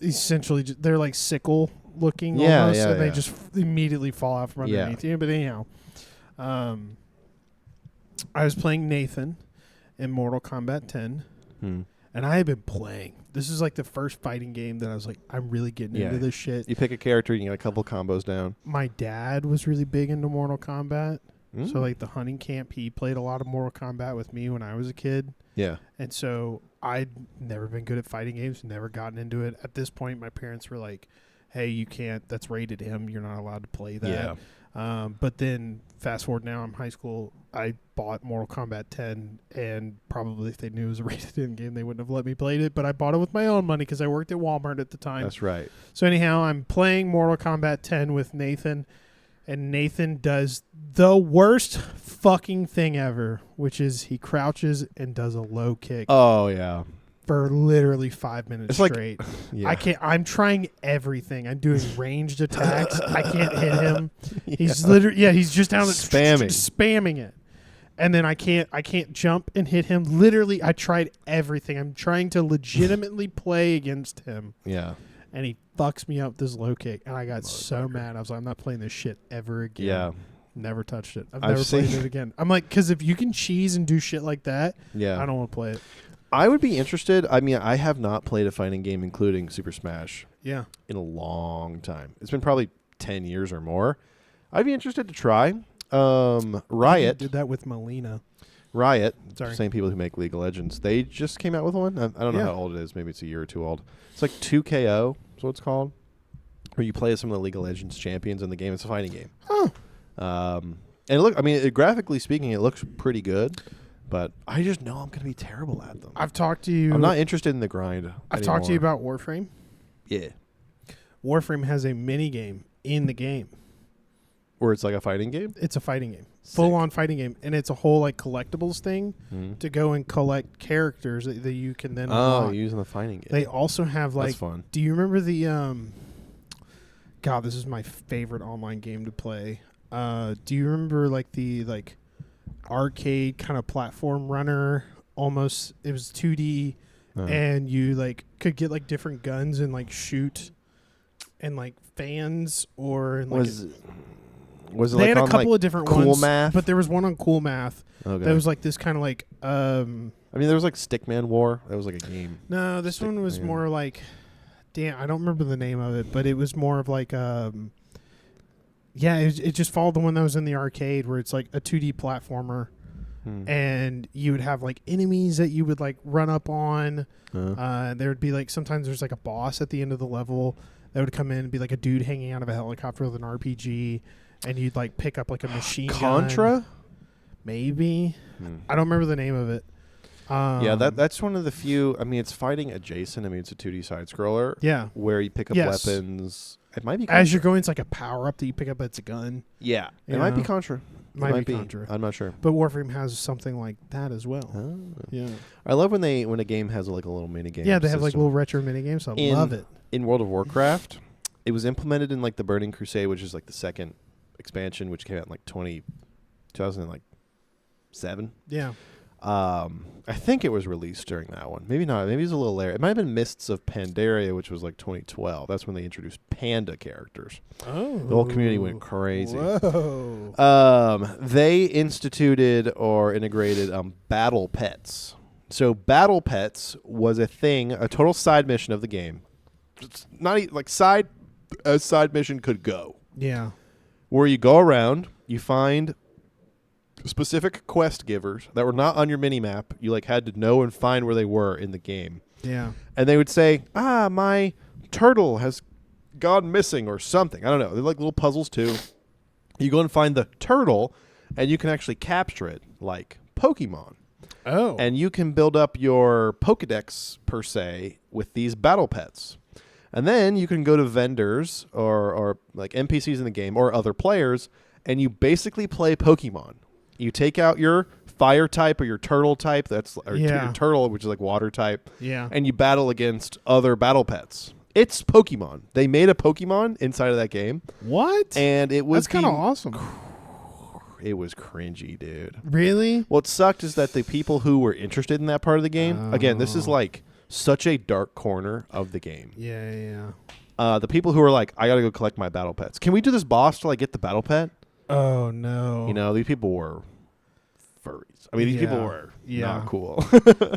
essentially they're like sickle looking almost, and they just immediately fall out from underneath you. But anyhow, I was playing Nathan in Mortal Kombat 10, and I had been playing. This is like the first fighting game that I was like, I'm really getting into this shit. You pick a character, and you get a couple combos down. My dad was really big into Mortal Kombat. So, like, the hunting camp, he played a lot of Mortal Kombat with me when I was a kid. Yeah. And so I'd never been good at fighting games, never gotten into it. At this point, my parents were like, hey, you can't. That's rated M. You're not allowed to play that. Yeah. But then, fast forward now, I'm in high school. I bought Mortal Kombat 10, and probably if they knew it was a rated M game, they wouldn't have let me play it. But I bought it with my own money because I worked at Walmart at the time. That's right. So anyhow, I'm playing Mortal Kombat 10 with Nathan, and Nathan does the worst fucking thing ever, which is he crouches and does a low kick. Oh, yeah. For literally 5 minutes straight. Yeah. I can't. I'm trying everything. I'm doing ranged attacks. I can't hit him. Yeah. He's literally he's just down spamming it. And then I can't jump and hit him. Literally, I tried everything. I'm trying to legitimately play against him. Yeah. And he fucks me up with this low kick. And I got so mad. I was like, I'm not playing this shit ever again. Yeah. Never touched it. I've never played it again. I'm like, because if you can cheese and do shit like that, I don't want to play it. I would be interested. I mean, I have not played a fighting game, including Super Smash, in a long time. It's been probably 10 years or more. I'd be interested to try. Riot did that with Melina. Riot, same people who make League of Legends. They just came out with one. I don't know how old it is. Maybe it's a year or two old. It's like 2KO. That's what it's called. Where you play as some of the League of Legends champions in the game. It's a fighting game. Huh. And look, I mean, graphically speaking, it looks pretty good. But I just know I'm going to be terrible at them. I've talked to you. I'm not interested in the grind I've talked to you about Warframe. Yeah. Warframe has a mini game in the game. Where it's like a fighting game? It's a fighting game. Full-on fighting game. And it's a whole like collectibles thing to go and collect characters that you can then unlock. Using the fighting game. They also have like... That's fun. Do you remember the... God, this is my favorite online game to play. Do you remember like the... like arcade kind of platform runner? Almost... It was 2D... and you like could get like different guns and like shoot and like fans or in, like was it they like had a on, couple like, of different Cool ones, Math? but there was one on Cool Math that was like this kind of like I mean, there was like Stickman War. That was like a game. No, this one was more like, damn, I don't remember the name of it, but it was more of like it just followed the one that was in the arcade where it's like a 2D platformer. And you would have like enemies that you would like run up on. There would be like sometimes there's like a boss at the end of the level that would come in and be like a dude hanging out of a helicopter with an RPG, and you'd like pick up like a machine Contra? gun. Maybe. I don't remember the name of it. That's one of the few. I mean, it's fighting adjacent. I mean, it's a 2D side scroller. Yeah, where you pick up weapons. It might be Contra. As you're going. It's like a power up that you pick up. It's a gun. Yeah, it might be Contra. Might be Contra. I'm not sure. But Warframe has something like that as well. Oh. Yeah. I love when a game has like a little mini game. Yeah, they have like little retro mini games. So I love it. In World of Warcraft, it was implemented in like the Burning Crusade, which is like the second expansion, which came out in like 2007. Yeah. I think it was released during that one. Maybe not. Maybe it was a little later. It might have been Mists of Pandaria, which was like 2012. That's when they introduced panda characters. Oh. The whole community went crazy. Whoa. They instituted or integrated battle pets. So battle pets was a thing, a total side mission of the game. It's not like a side mission could go. Yeah. Where you go around, you find specific quest givers that were not on your mini map. You like had to know and find where they were in the game. Yeah. And they would say, my turtle has gone missing or something. I don't know. They're like little puzzles too. You go and find the turtle and you can actually capture it like Pokemon. Oh. And you can build up your Pokedex per se with these battle pets. And then you can go to vendors or like NPCs in the game or other players and you basically play Pokemon. You take out your fire type or your turtle type, your turtle, which is like water type, and you battle against other battle pets. It's Pokemon. They made a Pokemon inside of that game. What? And it was That's kind of awesome. It was cringy, dude. Really? What sucked is that the people who were interested in that part of the game, again, this is like such a dark corner of the game. Yeah. The people who are like, I got to go collect my battle pets. Can we do this boss till I get the battle pet? Oh, no. You know, these people were furries. I mean, these people Yeah. were Yeah. not cool.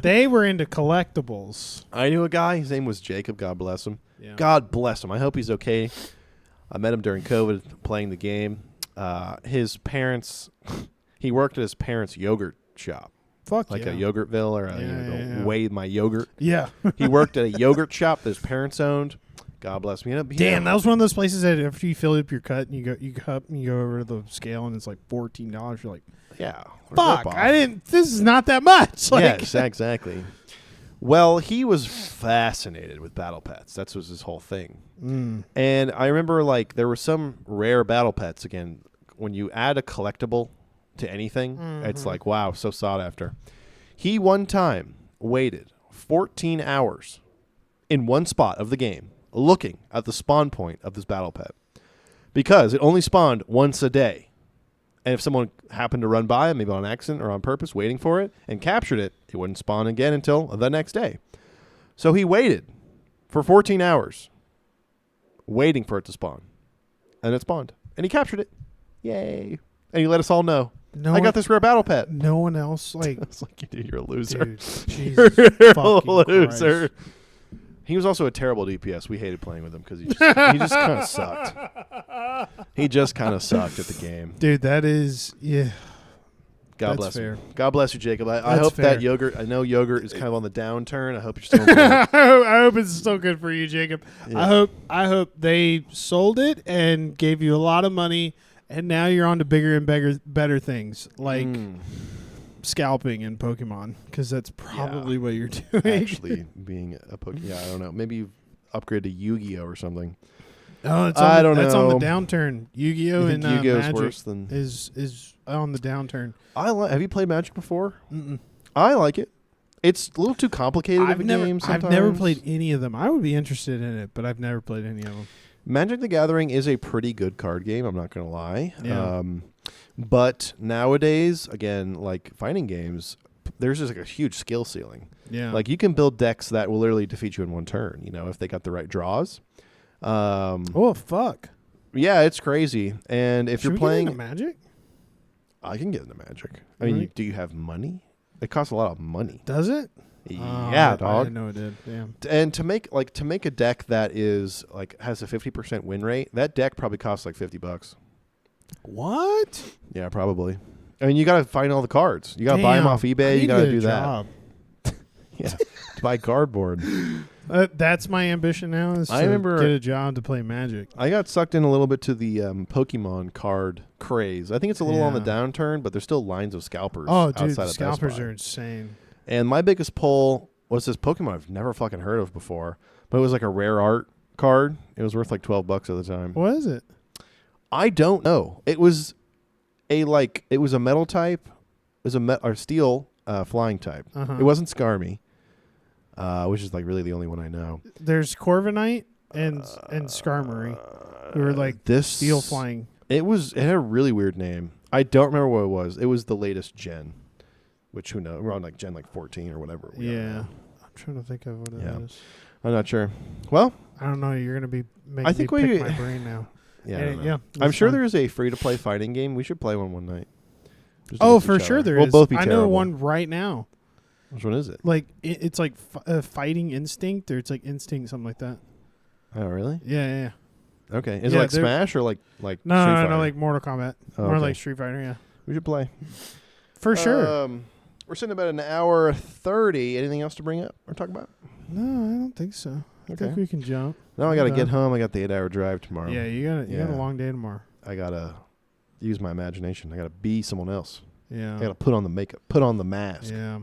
They were into collectibles. I knew a guy. His name was Jacob. God bless him. Yeah. God bless him. I hope he's okay. I met him during COVID playing the game. His parents, he worked at his parents' yogurt shop, Fuck like yeah. a Yogurtville or Yeah. weigh my yogurt. Yeah. He worked at a yogurt shop that his parents owned. God bless me. Damn, that was one of those places that after you fill up your cut and you go over to the scale and it's like $14. You're like, yeah. fuck, Rip-off. this is not that much. Like, Yes, exactly. Well, he was fascinated with battle pets. That was his whole thing. And I remember, like, there were some rare battle pets. Again, when you add a collectible to anything, it's like, wow, so sought after. He one time waited 14 hours in one spot of the game looking at the spawn point of this battle pet because it only spawned once a day. And if someone happened to run by him, maybe on accident or on purpose, waiting for it, and captured it, it wouldn't spawn again until the next day. So he waited for 14 hours, waiting for it to spawn. And it spawned. And he captured it. Yay. And he let us all know. I got this rare battle pet. No one else, like, It's like, dude, you're a loser. dude, Jesus You're a fucking loser. Christ. He was also a terrible DPS. We hated playing with him because he just kind of sucked. He just kind of sucked at the game. Dude, that is, yeah. God That's bless fair. you. God bless you, Jacob. I That's hope fair. that yogurt. I know yogurt is kind of on the downturn. I hope you're still. I hope it's still good for you, Jacob. Yeah. I hope they sold it and gave you a lot of money, and now you're on to bigger and better things like scalping in Pokemon, because that's probably what you're doing. Actually, being a Pokemon. Yeah, I don't know. Maybe you upgrade to Yu-Gi-Oh or something. Oh, I don't That's know. on the downturn. Yu-Gi-Oh You and think Yu-Gi-Oh is Magic worse than? is on the downturn. Have you played Magic before? Mm-mm. I like it. It's a little too complicated of a game sometimes. I've never played any of them. I would be interested in it, but I've never played any of them. Magic the Gathering is a pretty good card game. I'm not going to lie. Yeah. But nowadays, again, like fighting games, there's just like a huge skill ceiling. Yeah. Like you can build decks that will literally defeat you in one turn, you know, if they got the right draws. Oh, fuck. Yeah, it's crazy. And if Should you're we playing get into Magic? I can get into Magic. I mean, Really? do you have money? It costs a lot of money. Does it? Yeah, I dog. didn't know it did. Damn. And to make a deck that is like has a 50% win rate, that deck probably costs like $50. What? Yeah, probably. I mean, you got to find all the cards. You got to buy them off eBay. You got to do that. Yeah, to buy cardboard. That's my ambition now. Is I to remember- get a job to play Magic. I got sucked in a little bit to the Pokemon card craze. I think it's a little on the Yeah. downturn, but there's still lines of scalpers. Oh, dude, outside the of Best scalpers Buy. are insane. And my biggest pull was this Pokemon I've never fucking heard of before, but it was like a rare art card. It was worth like $12 at the time. What is it? I don't know. It was a metal type. It was a steel flying type. Uh-huh. It wasn't Skarmy, which is like really the only one I know. There's Corviknight and Skarmory, who are like This steel flying. It had a really weird name. I don't remember what it was. It was the latest gen, which who knows? We're on like gen 14 or whatever. We don't Yeah. know. I'm trying to think of what it Yeah. is. I'm not sure. Well, I don't know. You're gonna be making I think me pick we- my brain now. yeah, I Yeah, don't know. yeah, I'm that's sure fine. there is a free-to-play fighting game. We should play one night. Just Oh, against for each sure other. there We'll is. both be I know terrible. one right now. Which one is it? Like it's like Fighting Instinct, or it's like Instinct, something like that. Oh, really? Yeah. Okay. Is Yeah, it like they're- Smash or like No, Street no, Fighter? no, like Mortal Kombat. Oh, More okay. like Street Fighter. Yeah, We should play. for sure. We're sitting about an hour 30. Anything else to bring up or talk about? No, I don't think so. I Okay. think we can jump. Now I got to Okay. get home. I got the 8-hour drive tomorrow. Yeah, you got Yeah. a long day tomorrow. I got to use my imagination. I got to be someone else. Yeah. I got to put on the makeup, put on the mask. Yeah.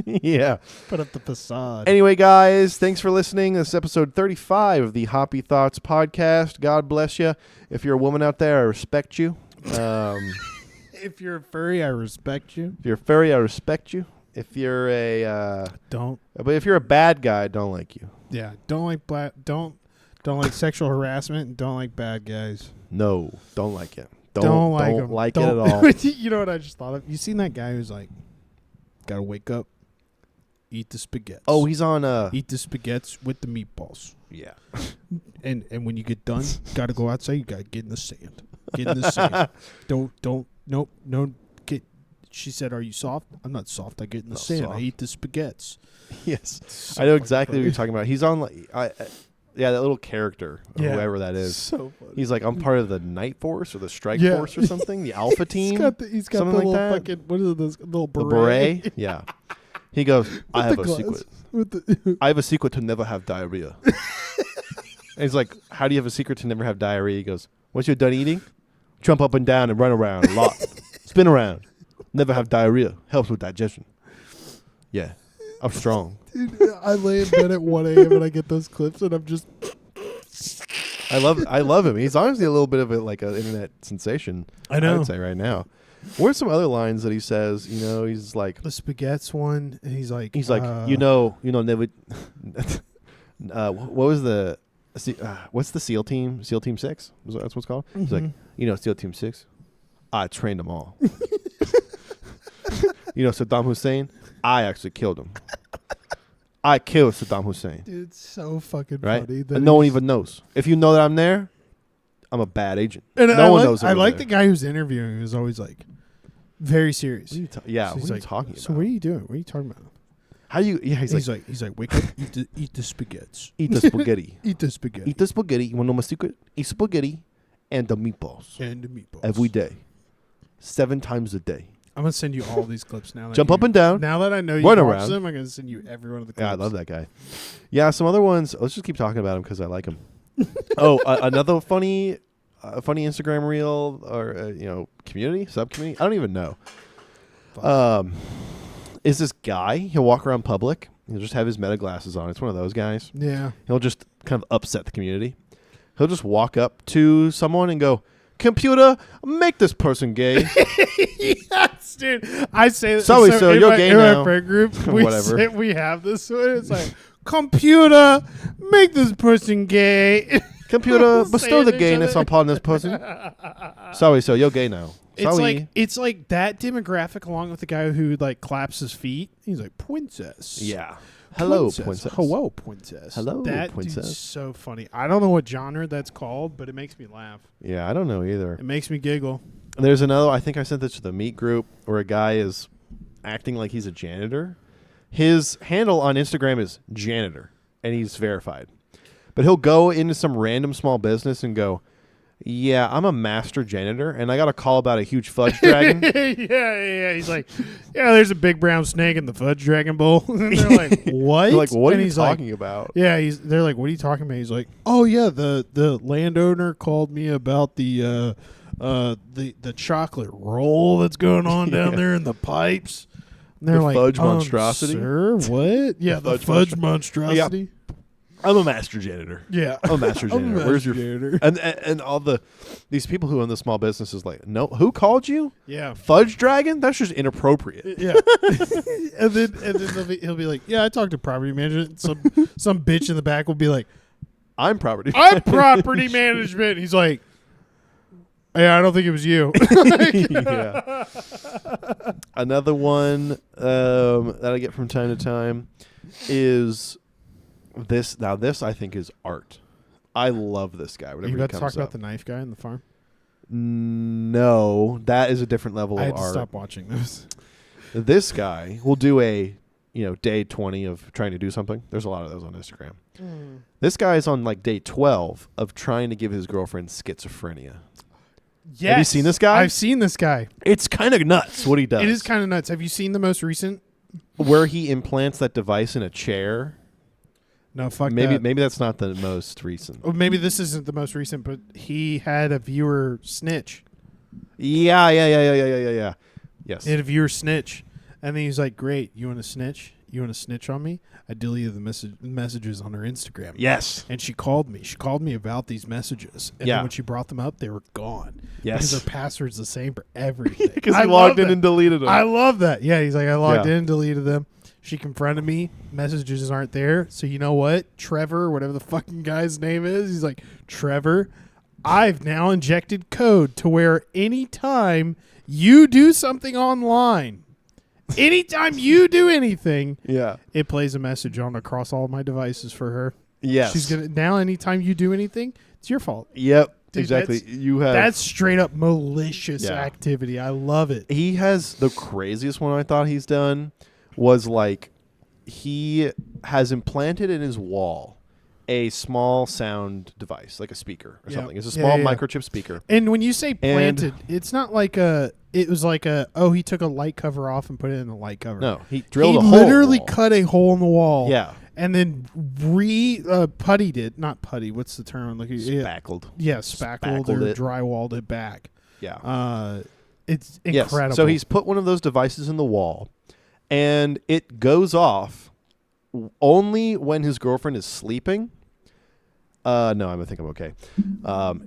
Yeah. Put up the facade. Anyway, guys, thanks for listening. This is episode 35 of the Hoppy Thoughts Podcast. God bless you. If you're a woman out there, I respect you. If you're a furry, I respect you. If you're a furry, I respect you. If you're but if you're a bad guy, I don't like you. Yeah. Don't like don't like sexual harassment, and don't like bad guys. No, don't like it. Don't like don't 'em. like Don't- it at all. You know what I just thought of? You seen that guy who's like, gotta wake up, eat the spaghetti. Oh, he's on eat the spaghetti with the meatballs. yeah. And when you get done, gotta go outside. You gotta get in the sand. Get in the sand. Don't. Nope. No. She said, "Are you soft?" I'm not soft. I get in the Not sand. soft. I eat the spaghettis. Yes, So I know fucking exactly what funny. you're talking about. He's on that little character, or Yeah. whoever that is. So funny. He's like, I'm part of the Night Force or the Strike Yeah. Force or something, the Alpha Team. He's got something the like little that. fucking, what is it, this little The beret? beret. Yeah. He goes, I have the a glass. secret. With the I have a secret to never have diarrhea. And he's like, how do you have a secret to never have diarrhea? He goes, once you're done eating, jump up and down and run around a lot. Spin around. Never have diarrhea. Helps with digestion. Yeah. I'm strong. Dude, I lay in bed at 1 a.m. and I get those clips and I'm just... I love him. He's honestly a little bit of an internet sensation. I know. I would say right now. What are some other lines that he says? You know, he's like, The spaghettis one, and he's like... never. What was the? What's the SEAL team? SEAL Team 6? That's what it's called. He's like, SEAL Team 6. I trained them all. Saddam Hussein. I actually killed him. I killed Saddam Hussein. Dude, it's so fucking Right? funny. that And no one he's- even knows. If you know that I'm there, I'm a bad agent. And no I one like, knows. That I we're like there. the guy who's interviewing who's always like very serious. What are you So what he's are you like, talking about? So what are you doing? What are you talking about? How do you? Yeah, He's like, wake up, eat the spaghettis. eat the spaghetti. Eat the spaghetti. Eat the spaghetti. You want to know my secret? Eat spaghetti and the meatballs and the meatballs. every day, 7 times a day. I'm gonna send you all these clips now. that Jump you- up and down. Now that I know you Run watch around. them, I'm gonna send you every one of the clips. Yeah, I love that guy. Yeah, some other ones. Let's just keep talking about him because I like him. Another funny Instagram reel or community sub-community. I don't even know. Is this guy? He'll walk around public. He'll just have his meta glasses on. It's one of those guys. Yeah. He'll just kind of upset the community. He'll just walk up to someone and go, "Computer, make this person gay." Yes, dude. I say that. Sorry, sir, in you're my, gay in now. my friend group, we Whatever. we have this one. It's like, computer, make this person gay. Computer, Say bestow it the each gayness other. upon this person. Sorry, sir, you're gay now. Sorry. It's like that demographic along with the guy who like claps his feet. He's like, princess. Yeah. Hello, princess. Hello, princess. Hello, that princess. dude's so funny. I don't know what genre that's called, but it makes me laugh. Yeah, I don't know either. It makes me giggle. There's another. I think I sent this to the meet group where a guy is acting like he's a janitor. His handle on Instagram is janitor, and he's verified. But he'll go into some random small business and go, "Yeah, I'm a master janitor, and I got a call about a huge fudge dragon." yeah. He's like, yeah, there's a big brown snake in the fudge dragon bowl. And they're like, what? They're like, what and are you he's like, talking about? yeah, they're like, what are you talking about? He's like, oh yeah, the landowner called me about the chocolate roll that's going on down there in the pipes. And they're The like, fudge monstrosity? sir, what? Yeah, the fudge monstrosity. I'm a master janitor. Yeah, I'm a master I'm a janitor. Where's master your janitor. and all these people who own the small businesses like, no, who called you? Yeah. Fudge dragon? That's just inappropriate. Yeah, and then he'll be like, "Yeah, I talked to property management." Some bitch in the back will be like, I'm property. "I'm property management." He's like, "Yeah, I don't think it was you." Yeah. Another one that I get from time to time is this. Now, this I think is art. I love this guy. Are Whenever you he about to comes talk about up. the knife guy in the farm? No, that is a different level I of had to art. stop watching those. This guy will do a day 20 of trying to do something. There's a lot of those on Instagram. This guy is on like day 12 of trying to give his girlfriend schizophrenia. Yes. Have you seen this guy? I've seen this guy. It's kind of nuts what he does. It is kind of nuts. Have you seen the most recent? Where he implants that device in a chair. No, fuck Maybe that. maybe that's not the most recent. Oh, maybe this isn't the most recent, but he had a viewer snitch. Yeah. Yes. He had a viewer snitch. And then he's like, great, you want to snitch? You want to snitch on me? I deleted the messages on her Instagram. Yes. And she called me. She called me about these messages. And Yeah. then when she brought them up, they were gone. Yes. Because her password's the same for everything. Because I he love logged in that. and deleted them. I love that. Yeah, he's like, I logged Yeah. in, deleted them. She confronted me. Messages aren't there. So you know what? Trevor, whatever the fucking guy's name is, he's like, Trevor, I've now injected code to where anytime you do something online, anytime you do anything, Yeah. it plays a message on across all my devices for her. Yes. She's gonna now. Anytime you do anything, it's your fault. Yep. Dude, exactly. That's straight up malicious activity. I love it. He has the craziest one I thought he's done was like he has implanted in his wall a small sound device, like a speaker or something. It's a small microchip speaker. And when you say planted, it's not like it was like he took a light cover off and put it in the light cover. No, he drilled a hole. He literally cut a hole in the wall. Yeah. And then puttied it. Not putty. What's the term I'm looking at? Spackled. Yeah, spackled or drywalled it back. Yeah. It's incredible. Yes. So he's put one of those devices in the wall, and it goes off only when his girlfriend is sleeping. No, I think I'm okay.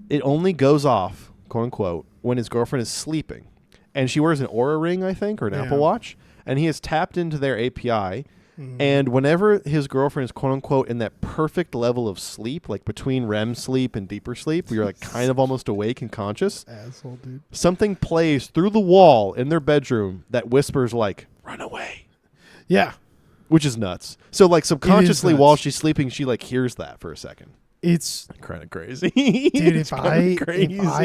It only goes off, quote unquote, when his girlfriend is sleeping. And she wears an Oura ring, I think, or an Apple Watch. And he has tapped into their API. Mm-hmm. And whenever his girlfriend is, quote unquote, in that perfect level of sleep, like between REM sleep and deeper sleep, where you're like kind of almost awake and conscious, asshole, dude. Something plays through the wall in their bedroom that whispers like, "Run away." Yeah. Which is nuts. So like subconsciously while she's sleeping, she like hears that for a second. It's kind of crazy. Dude, if I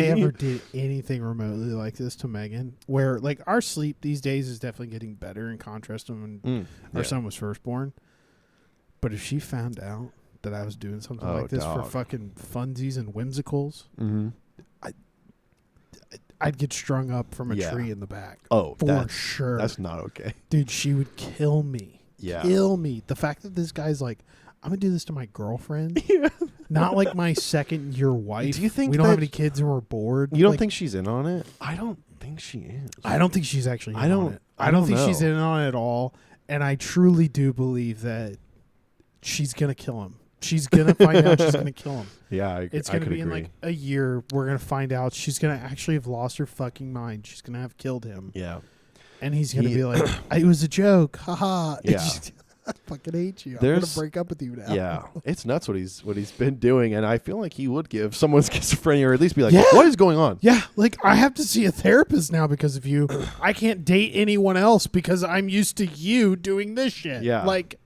ever did anything remotely like this to Megan, where like our sleep these days is definitely getting better in contrast to when our son was first born. But if she found out that I was doing something like this for fucking funsies and whimsicals, I'd get strung up from a tree in the back. Oh, for sure. That's not okay. Dude, she would kill me. Yeah. Kill me. The fact that this guy's like, I'm going to do this to my girlfriend. Not like my second year wife. Do you think we don't have any kids and we're bored? You don't think she's in on it? I don't think she is. I don't think she's actually in on it. I don't think she's in on it at all. And I truly do believe that she's going to kill him. She's going to find out she's going to kill him. Yeah, it's going to be in like a year. We're going to find out she's going to actually have lost her fucking mind. She's going to have killed him. Yeah. And he's going to be like, it was a joke. Haha. Yeah. I fucking hate you. I'm going to break up with you now. Yeah. It's nuts what he's been doing. And I feel like he would give someone schizophrenia or at least be like, what is going on? Yeah. Like, I have to see a therapist now because of you. I can't date anyone else because I'm used to you doing this shit. Yeah. Like,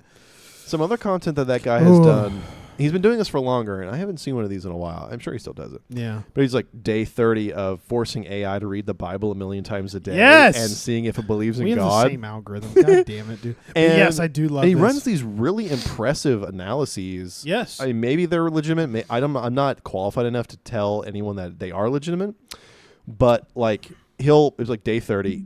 some other content that guy has done. He's been doing this for longer, and I haven't seen one of these in a while. I'm sure he still does it. Yeah. But he's like day 30 of forcing AI to read the Bible 1,000,000 times a day. Yes! And seeing if it believes in we have God. the same algorithm. God damn it, dude. And yes, I do love and he this. runs these really impressive analyses. Yes. I mean, maybe they're legitimate. I'm not qualified enough to tell anyone that they are legitimate. But like it's like day 30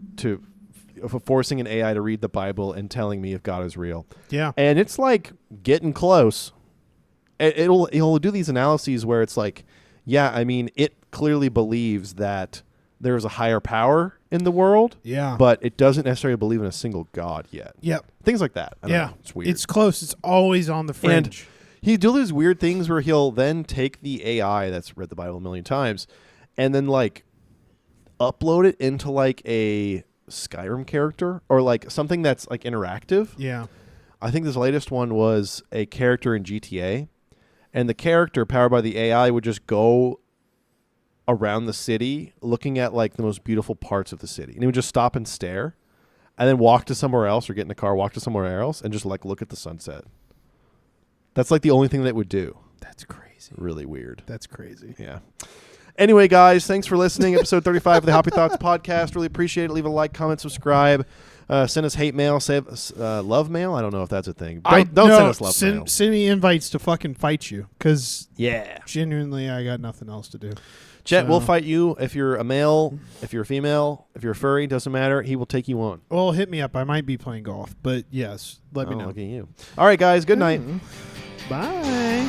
for forcing an AI to read the Bible and telling me if God is real. Yeah. And it's like getting close. He'll do these analyses where it's like, yeah, I mean, it clearly believes that there's a higher power in the world. Yeah. But it doesn't necessarily believe in a single God yet. Yep. Things like that. I don't know. It's weird. It's close. It's always on the fringe. And he do these weird things where he'll then take the AI that's read the Bible 1,000,000 times and then like upload it into like a Skyrim character or like something that's like interactive. Yeah. I think this latest one was a character in GTA. And the character, powered by the AI, would just go around the city looking at like the most beautiful parts of the city. And he would just stop and stare and then walk to somewhere else or get in a car, walk to somewhere else and just like look at the sunset. That's like the only thing that it would do. That's crazy. Really weird. That's crazy. Yeah. Anyway, guys, thanks for listening. Episode 35 of the Hoppy Thoughts Podcast. Really appreciate it. Leave a like, comment, subscribe. Send us hate mail, love mail. I don't know if that's a thing. Don't send us love mail. Send me invites to fucking fight you because yeah, genuinely, I got nothing else to do. Chet will fight you if you're a male, if you're a female, if you're a furry. Doesn't matter. He will take you on. Well, hit me up. I might be playing golf, but yes, let me know. Look at you. All right, guys. Good night. Bye.